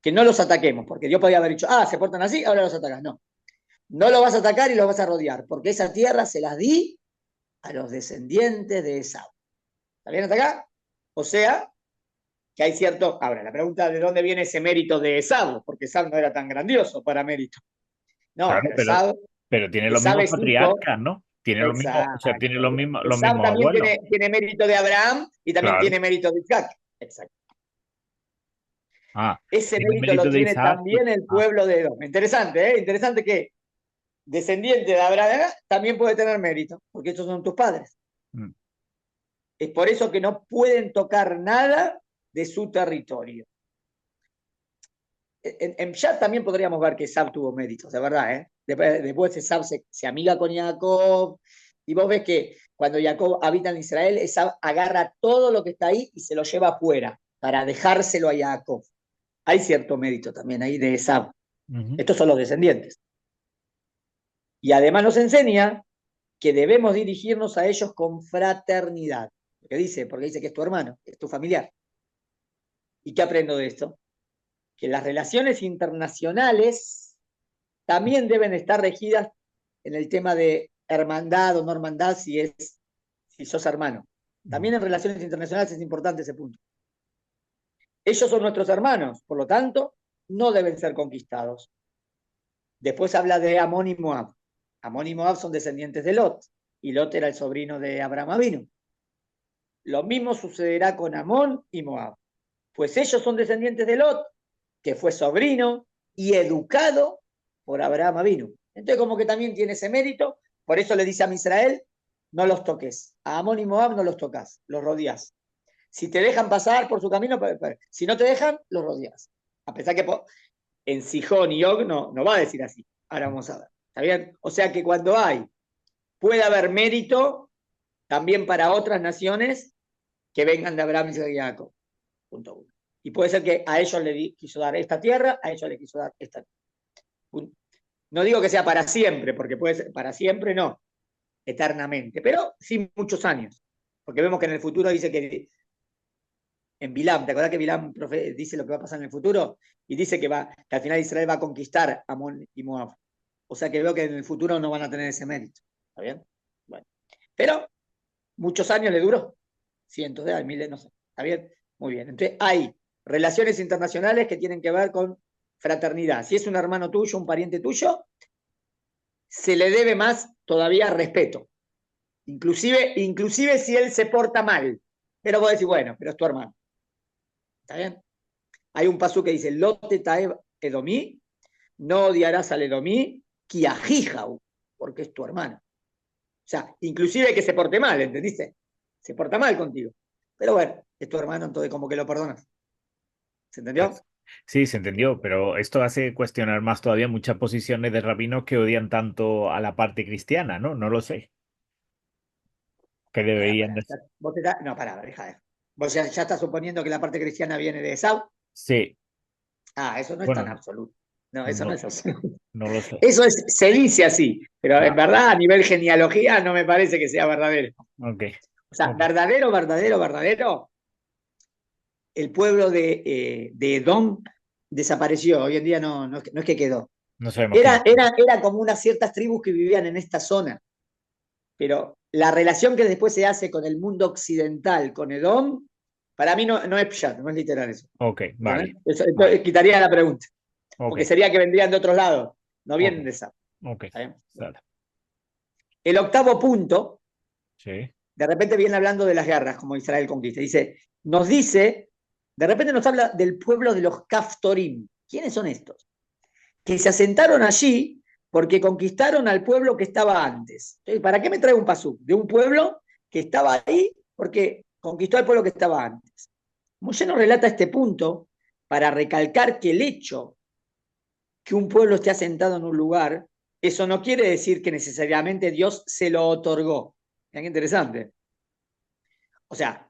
que no los ataquemos, porque Dios podía haber dicho, se portan así, ahora los atacas. No, no los vas a atacar y los vas a rodear, porque esa tierra se las di a los descendientes de Esaú. ¿Está bien hasta acá? O sea, que hay cierto. Ahora, la pregunta de dónde viene ese mérito de Esaú, porque Esaú no era tan grandioso para mérito. No, Claro, pero Esaú, pero tiene los Esaú mismos es hijo. patriarcas, ¿no? Tiene los mismos, o sea, tiene Exacto. los Esaú mismos también abuelos. tiene mérito de Abraham y también Claro. tiene mérito de Isaac. Exacto. Ah, Ese tiene mérito lo mérito de tiene Isaac y. también el Ah, pueblo de Edom. Interesante, ¿eh? Interesante que descendiente de Abraham también puede tener mérito, porque estos son tus padres. mm, Es por eso que no pueden tocar nada de su territorio. En Pshat también podríamos ver que Esab tuvo méritos, de verdad, ¿eh? Después Esab se amiga con Jacob, y vos ves que cuando Jacob habita en Israel, Esab agarra todo lo que está ahí y se lo lleva afuera para dejárselo a Jacob. Hay cierto mérito también ahí de Esab. ujú. Estos son los descendientes. Y además nos enseña que debemos dirigirnos a ellos con fraternidad. Porque dice que es tu hermano, es tu familiar. ¿Y qué aprendo de esto? Que las relaciones internacionales también deben estar regidas en el tema de hermandad o no hermandad si sos hermano. También en relaciones internacionales es importante ese punto. Ellos son nuestros hermanos, por lo tanto, no deben ser conquistados. Después habla de Amón y Moab. Amón y Moab son descendientes de Lot, y Lot era el sobrino de Abraham Avinu. Lo mismo sucederá con Amón y Moab, pues ellos son descendientes de Lot, que fue sobrino y educado por Abraham Avinu. Entonces como que también tiene ese mérito, por eso le dice a Israel, no los toques, a Amón y Moab no los tocas, los rodeás. Si te dejan pasar por su camino, si no te dejan, los rodeás. A pesar que en Sijón y Og no va a decir así. Ahora vamos a ver. ¿Está bien? O sea que cuando puede haber mérito también para otras naciones que vengan de Abraham, Isaac y Jacob. Punto uno. Y puede ser que a ellos le quiso dar esta tierra, a ellos le quiso dar esta tierra. No digo que sea para siempre, porque puede ser para siempre, no, eternamente, pero sí muchos años. Porque vemos que en el futuro dice que en Bilam, ¿te acordás que Bilam dice lo que va a pasar en el futuro? Y dice que al final Israel va a conquistar Amón y Moab. O sea que veo que en el futuro no van a tener ese mérito. ¿Está bien? Bueno. Pero muchos años le duró. Cientos de años, miles, no sé. ¿Está bien? Muy bien. Entonces hay relaciones internacionales que tienen que ver con fraternidad. Si es un hermano tuyo, un pariente tuyo, se le debe más todavía respeto. Inclusive si él se porta mal. Pero vos decís, bueno, pero es tu hermano. ¿Está bien? Hay un pasú que dice, Lote taeb edomí, no odiarás al edomí, kiajijau, porque es tu hermano. O sea, inclusive que se porte mal, ¿entendiste? Se porta mal contigo. Pero bueno, es tu hermano, entonces como que lo perdonas. ¿Se entendió? Sí, se entendió, pero esto hace cuestionar más todavía muchas posiciones de rabinos que odian tanto a la parte cristiana, ¿no? No lo sé. Que deberían de... No, pará, deja de. Vos ya estás suponiendo que la parte cristiana viene de Esau. Sí, Eso no es tan bueno, absoluto. No, eso no no, es absoluto. no lo sé. Eso se dice así, pero en Ah, verdad a nivel genealogía no me parece que sea verdadero. ok, O sea, ok. verdadero, el pueblo de Edom desapareció. Hoy en día no es que quedó. No sabemos quién. Era como unas ciertas tribus que vivían en esta zona. Pero la relación que después se hace con el mundo occidental, con Edom, para mí no es pshat, no es literal eso. Ok, vale, Eso vale. quitaría la pregunta. Ok, Porque sería que vendrían de otros lados, no ok, vienen de esa. ok. Sale. El octavo punto, Sí, de repente viene hablando de las guerras, como Israel conquista. Nos dice, de repente nos habla del pueblo de los Kaftorim. ¿Quiénes son estos? Que se asentaron allí porque conquistaron al pueblo que estaba antes. Entonces, ¿para qué me trae un pasú? De un pueblo que estaba ahí porque conquistó al pueblo que estaba antes. Moshe nos relata este punto para recalcar que el hecho que un pueblo esté asentado en un lugar, eso no quiere decir que necesariamente Dios se lo otorgó. Es interesante. O sea,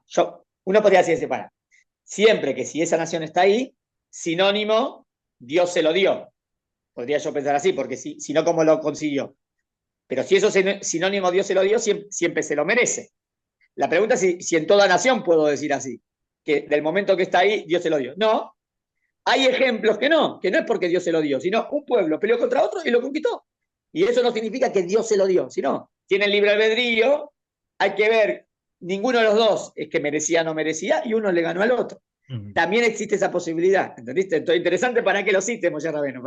uno podría decir, siempre que si esa nación está ahí, sinónimo, Dios se lo dio. Podría yo pensar así, porque si no, ¿cómo lo consiguió? Pero si eso es sinónimo, Dios se lo dio, siempre se lo merece. La pregunta es si en toda nación puedo decir así, que del momento que está ahí, Dios se lo dio. No, hay ejemplos que no es porque Dios se lo dio, sino un pueblo peleó contra otro y lo conquistó. Y eso no significa que Dios se lo dio, sino tiene el libre albedrío, hay que ver, ninguno de los dos es que merecía o no merecía, y uno le ganó al otro. ujú, También existe esa posibilidad, ¿entendiste? Entonces, interesante para que lo cite Moshe Rabbeinu,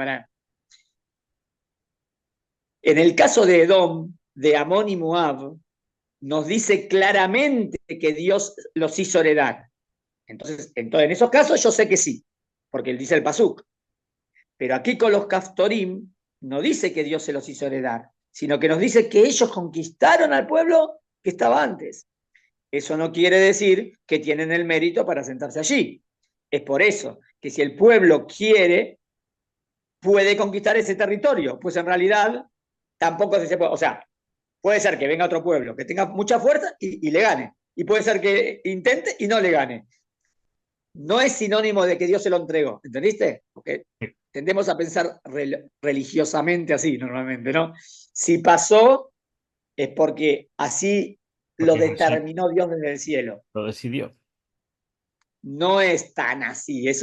En el caso de Edom, de Amón y Moab, nos dice claramente que Dios los hizo heredar. Entonces, en esos casos yo sé que sí, porque él dice el Pasuk. Pero aquí con los Kaftorim no dice que Dios se los hizo heredar, sino que nos dice que ellos conquistaron al pueblo que estaba antes. Eso no quiere decir que tienen el mérito para sentarse allí. Es por eso que si el pueblo quiere, puede conquistar ese territorio. Pues en realidad tampoco se puede. O sea, puede ser que venga otro pueblo que tenga mucha fuerza y le gane. Y puede ser que intente y no le gane. No es sinónimo de que Dios se lo entregó, ¿entendiste? Porque tendemos a pensar religiosamente así normalmente, ¿no? Si pasó, es porque así lo porque sí, determinó Dios desde el cielo. lo decidió. No es tan así, es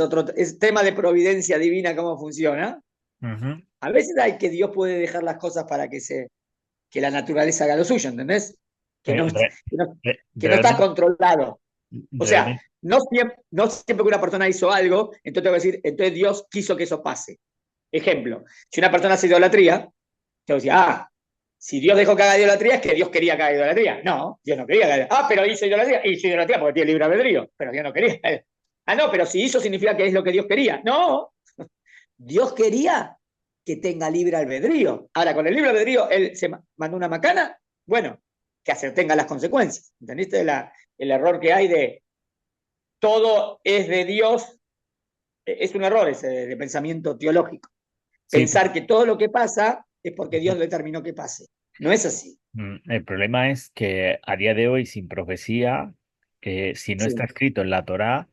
tema de providencia divina cómo funciona. Ujú, A veces hay que Dios puede dejar las cosas para que la naturaleza haga lo suyo, ¿entendés? que no, Re- que no está realmente, controlado. O sea, realmente, no siempre que una persona hizo algo, entonces tengo que decir, entonces Dios quiso que eso pase. Ejemplo, si una persona hace idolatría, tengo que decir, si Dios dejó que haga idolatría, es que Dios quería que haga idolatría. No, Dios no quería que haga. Pero hizo idolatría porque tiene libre albedrío, pero Dios no quería. No, pero si hizo significa que es lo que Dios quería. No, Dios quería que tenga libre albedrío. Ahora, con el libre albedrío, él se mandó una macana, bueno, que se tenga las consecuencias. ¿Entendiste el error que hay de todo es de Dios? Es un error ese de pensamiento teológico. sí, Pensar que todo lo que pasa es porque Dios determinó que pase. No es así. el problema es que a día de hoy, sin profecía, si no está Sí, escrito en la Torá,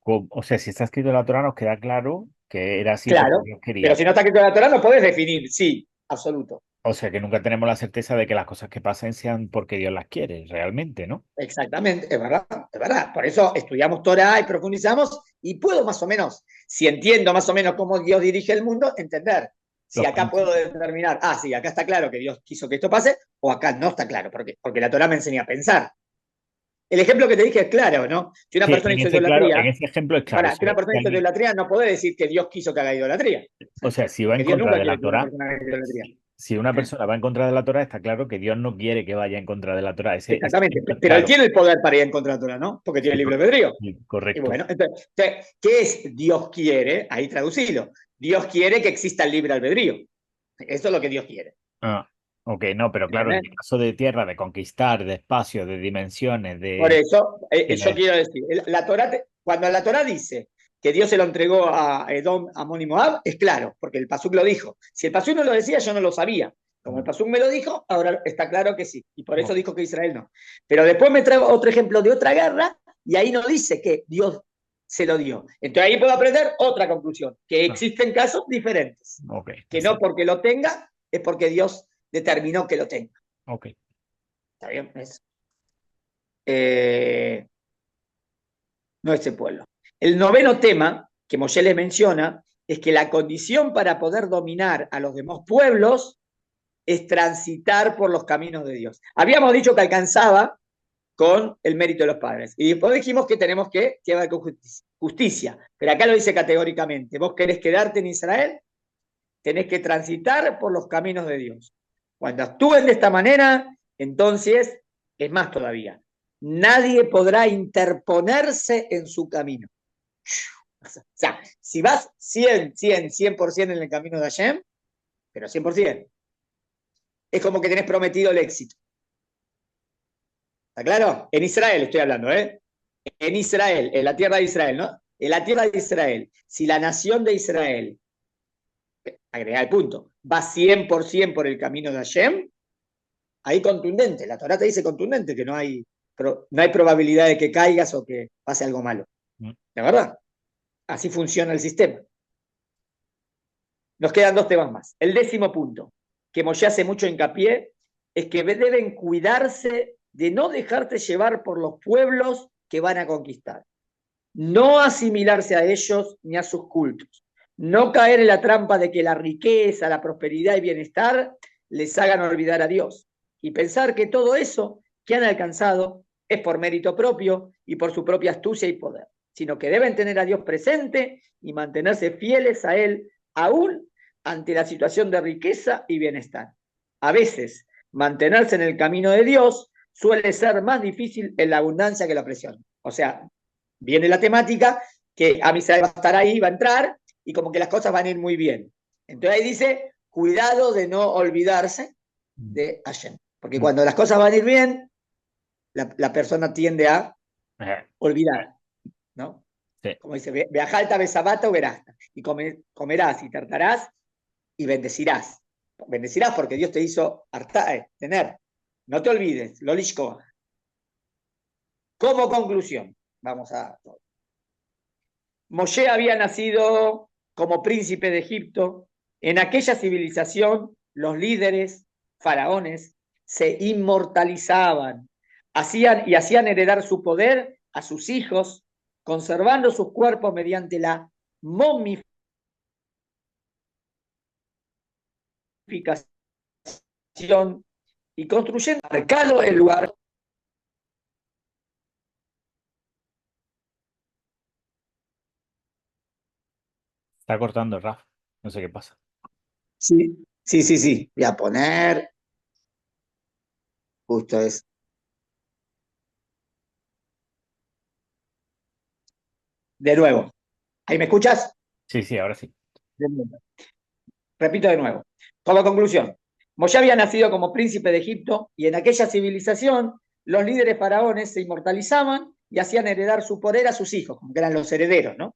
o sea, si está escrito en la Torá, nos queda claro que era así porque claro. Dios Pero quería. si no está escrito en la Torah, no podés definir. Sí, absoluto. O sea, que nunca tenemos la certeza de que las cosas que pasen sean porque Dios las quiere, realmente, ¿no? Exactamente, es verdad, es verdad. Por eso estudiamos Torah y profundizamos y puedo más o menos, si entiendo más o menos cómo Dios dirige el mundo, entender si Los acá puedo principios. determinar, sí, acá está claro que Dios quiso que esto pase, o acá no está claro, porque la Torah me enseña a pensar. El ejemplo que te dije es claro, ¿no? Si una Sí, persona hizo idolatría, en ese ejemplo es claro. si una persona hizo idolatría, no puede decir que Dios quiso que haga idolatría, O sea, si va en porque Dios contra nunca de la quiere que una Torá, persona haga idolatría. si una persona va en contra de la Torá, está claro que Dios no quiere que vaya en contra de la Torá. Ese Exactamente, ejemplo es pero él claro. tiene el poder para ir en contra de la Torah, ¿no? Porque tiene Sí, libre albedrío. sí, Y correcto. bueno, entonces, ¿qué es Dios quiere? Ahí traducilo. Dios quiere que exista el libre albedrío. Eso es lo que Dios quiere. Ah, ok, no, pero claro, en ¿Entendés? el caso de tierra, de conquistar, de espacio, de dimensiones, Por de... eso, yo tiene- quiero decir, cuando la Torah dice que Dios se lo entregó a Edom, Amón y Moab, es claro, porque el Pasuk lo dijo. Si el Pasuk no lo decía, yo no lo sabía. Como el Mm, Pasuk me lo dijo, ahora está claro que sí. Y por eso ok, dijo que Israel no. Pero después me trae otro ejemplo de otra guerra y ahí no dice que Dios se lo dio. Entonces ahí puedo aprender otra conclusión, que ah, existen casos diferentes. ok, Que no porque lo tenga, es porque Dios determinó que lo tenga. ok. ¿Está bien? Eh, no ese pueblo. El noveno tema que Moshe les menciona es que la condición para poder dominar a los demás pueblos es transitar por los caminos de Dios. Habíamos dicho que alcanzaba con el mérito de los padres. Y después dijimos que tenemos que llevar con justicia. Pero acá lo dice categóricamente. Vos querés quedarte en Israel, tenés que transitar por los caminos de Dios. Cuando actúen de esta manera, entonces es más todavía. Nadie podrá interponerse en su camino. O sea, si vas 100% en el camino de Hashem, pero 100%, es como que tenés prometido el éxito. ¿Está claro? En Israel estoy hablando, ¿eh? En Israel, en la tierra de Israel, ¿no? En la tierra de Israel, si la nación de Israel, agrega el punto, va 100% por el camino de Hashem, ahí contundente, la Torah te dice contundente, que no hay probabilidad de que caigas o que pase algo malo. Mm, ¿De verdad? Así funciona el sistema. Nos quedan dos temas más. El 10º punto, que Moshe hace mucho hincapié, es que deben cuidarse de no dejarse llevar por los pueblos que van a conquistar. No asimilarse a ellos ni a sus cultos. No caer en la trampa de que la riqueza, la prosperidad y bienestar les hagan olvidar a Dios. Y pensar que todo eso que han alcanzado es por mérito propio y por su propia astucia y poder. Sino que deben tener a Dios presente y mantenerse fieles a Él aún ante la situación de riqueza y bienestar. A veces, mantenerse en el camino de Dios suele ser más difícil en la abundancia que la presión. O sea, viene la temática que Amisrael va a estar ahí, va a entrar, y como que las cosas van a ir muy bien. Entonces ahí dice, cuidado de no olvidarse mm, de Hashem. Porque mm, cuando las cosas van a ir bien, la persona tiende a eh, olvidar, ¿no? sí, Como dice, beajalta, besabata o verasta. Y comerás y tartarás y bendecirás. Bendecirás porque Dios te hizo tener. No te olvides, Lolishko. Como conclusión, vamos a... Moshe había nacido como príncipe de Egipto. En aquella civilización, los líderes, faraones, se inmortalizaban, hacían heredar su poder a sus hijos, conservando sus cuerpos mediante la momificación y construyendo marcado el lugar. Está cortando, Raf. No sé qué pasa. Sí, sí, sí, sí. Voy a poner, justo es. De nuevo. ¿Ahí me escuchas? Sí, sí, ahora sí. De nuevo. Repito de nuevo. Como conclusión, Moshe había nacido como príncipe de Egipto y en aquella civilización los líderes faraones se inmortalizaban y hacían heredar su poder a sus hijos, como que eran los herederos, ¿no?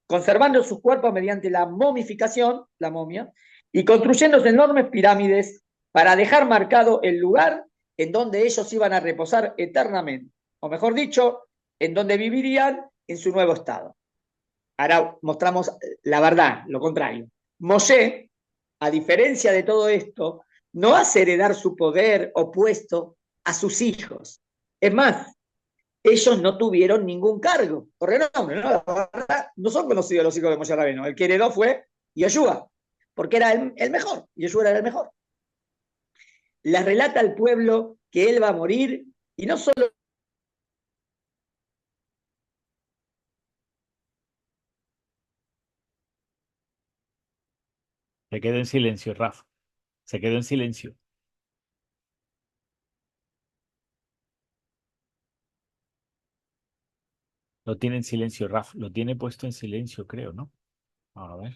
Conservando sus cuerpos mediante la momificación, la momia, y construyendo enormes pirámides para dejar marcado el lugar en donde ellos iban a reposar eternamente, o mejor dicho, en donde vivirían en su nuevo estado. Ahora mostramos la verdad, lo contrario. Moshe, a diferencia de todo esto, no hace heredar su poder o puesto a sus hijos. Es más, ellos no tuvieron ningún cargo por renombre, ¿no? La verdad, no son conocidos los hijos de Moshe Rabbeinu. El que heredó fue Yeshua, porque era el mejor. Yeshua era el mejor. Les relata al pueblo que él va a morir y no solo. Se quedó en silencio, Raf. Se quedó en silencio. Lo tiene en silencio, Raf. Lo tiene puesto en silencio, creo, ¿no? A ver.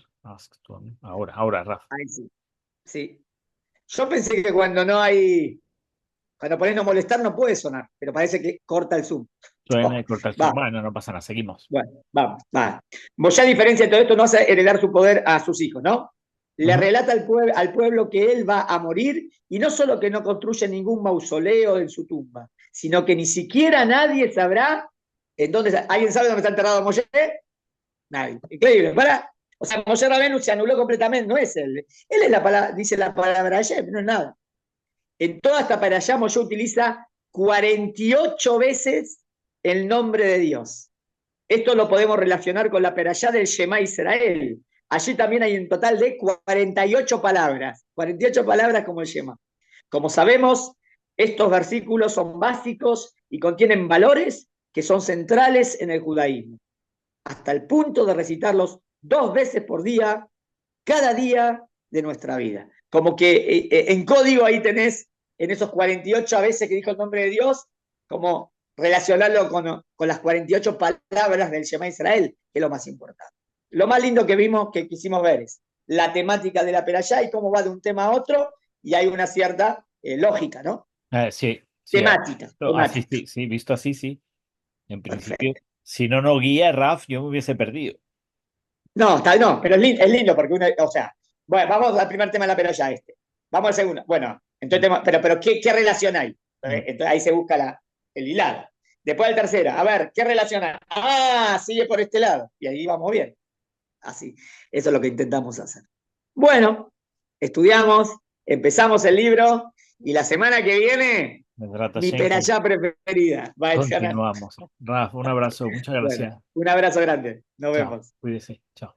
Ahora, Raf. Ay, sí, sí. Yo pensé que cuando pones no molestar no puede sonar, pero parece que corta el zoom. Suena Oh, de cortar va, Bueno, no pasa nada, seguimos. bueno, vamos, va. Moshe, a diferencia de todo esto, no hace heredar su poder a sus hijos, ¿no? Le Ujú. relata al pueblo que él va a morir y no solo que no construye ningún mausoleo en su tumba, sino que ni siquiera nadie sabrá en dónde está. ¿Alguien sabe dónde está enterrado Moshe? Nadie. Increíble. O sea, Moshe Rabenu se anuló completamente, no es él. Él es la palabra, dice la palabra ayer, no es nada. En toda esta parashá Moshe utiliza 48 veces el nombre de Dios. Esto lo podemos relacionar con la perashá del Shema Israel. Allí también hay un total de 48 palabras. 48 palabras como el Shema. Como sabemos, estos versículos son básicos y contienen valores que son centrales en el judaísmo, hasta el punto de recitarlos 2 veces por día, cada día de nuestra vida. Como que en código ahí tenés, en esos 48 veces que dijo el nombre de Dios, como relacionarlo con las 48 palabras del Shema Israel, que es lo más importante. Lo más lindo que vimos, que quisimos ver, es la temática de la perashá y cómo va de un tema a otro, y hay una cierta lógica, ¿no? Sí, sí. Temática, Así temática. sí, sí, visto así, sí. En principio, Perfecto. si no guía, Raf, yo me hubiese perdido. No, no, pero es lindo porque uno, o sea, bueno, vamos al primer tema de la perashá este. Vamos al segundo. Bueno, entonces, pero ¿qué relación hay? Mm. Entonces ahí se busca el hilado. Después el tercero, a ver, ¿qué relación hay? Ah, sigue por este lado. Y ahí vamos bien. Así, eso es lo que intentamos hacer. Bueno, estudiamos, empezamos el libro y la semana que viene, Mesrat mi Hashem, perashá preferida. continuamos. Raf, un abrazo, muchas Bueno, gracias. un abrazo grande. Nos Chao, vemos. cuídese. Chao.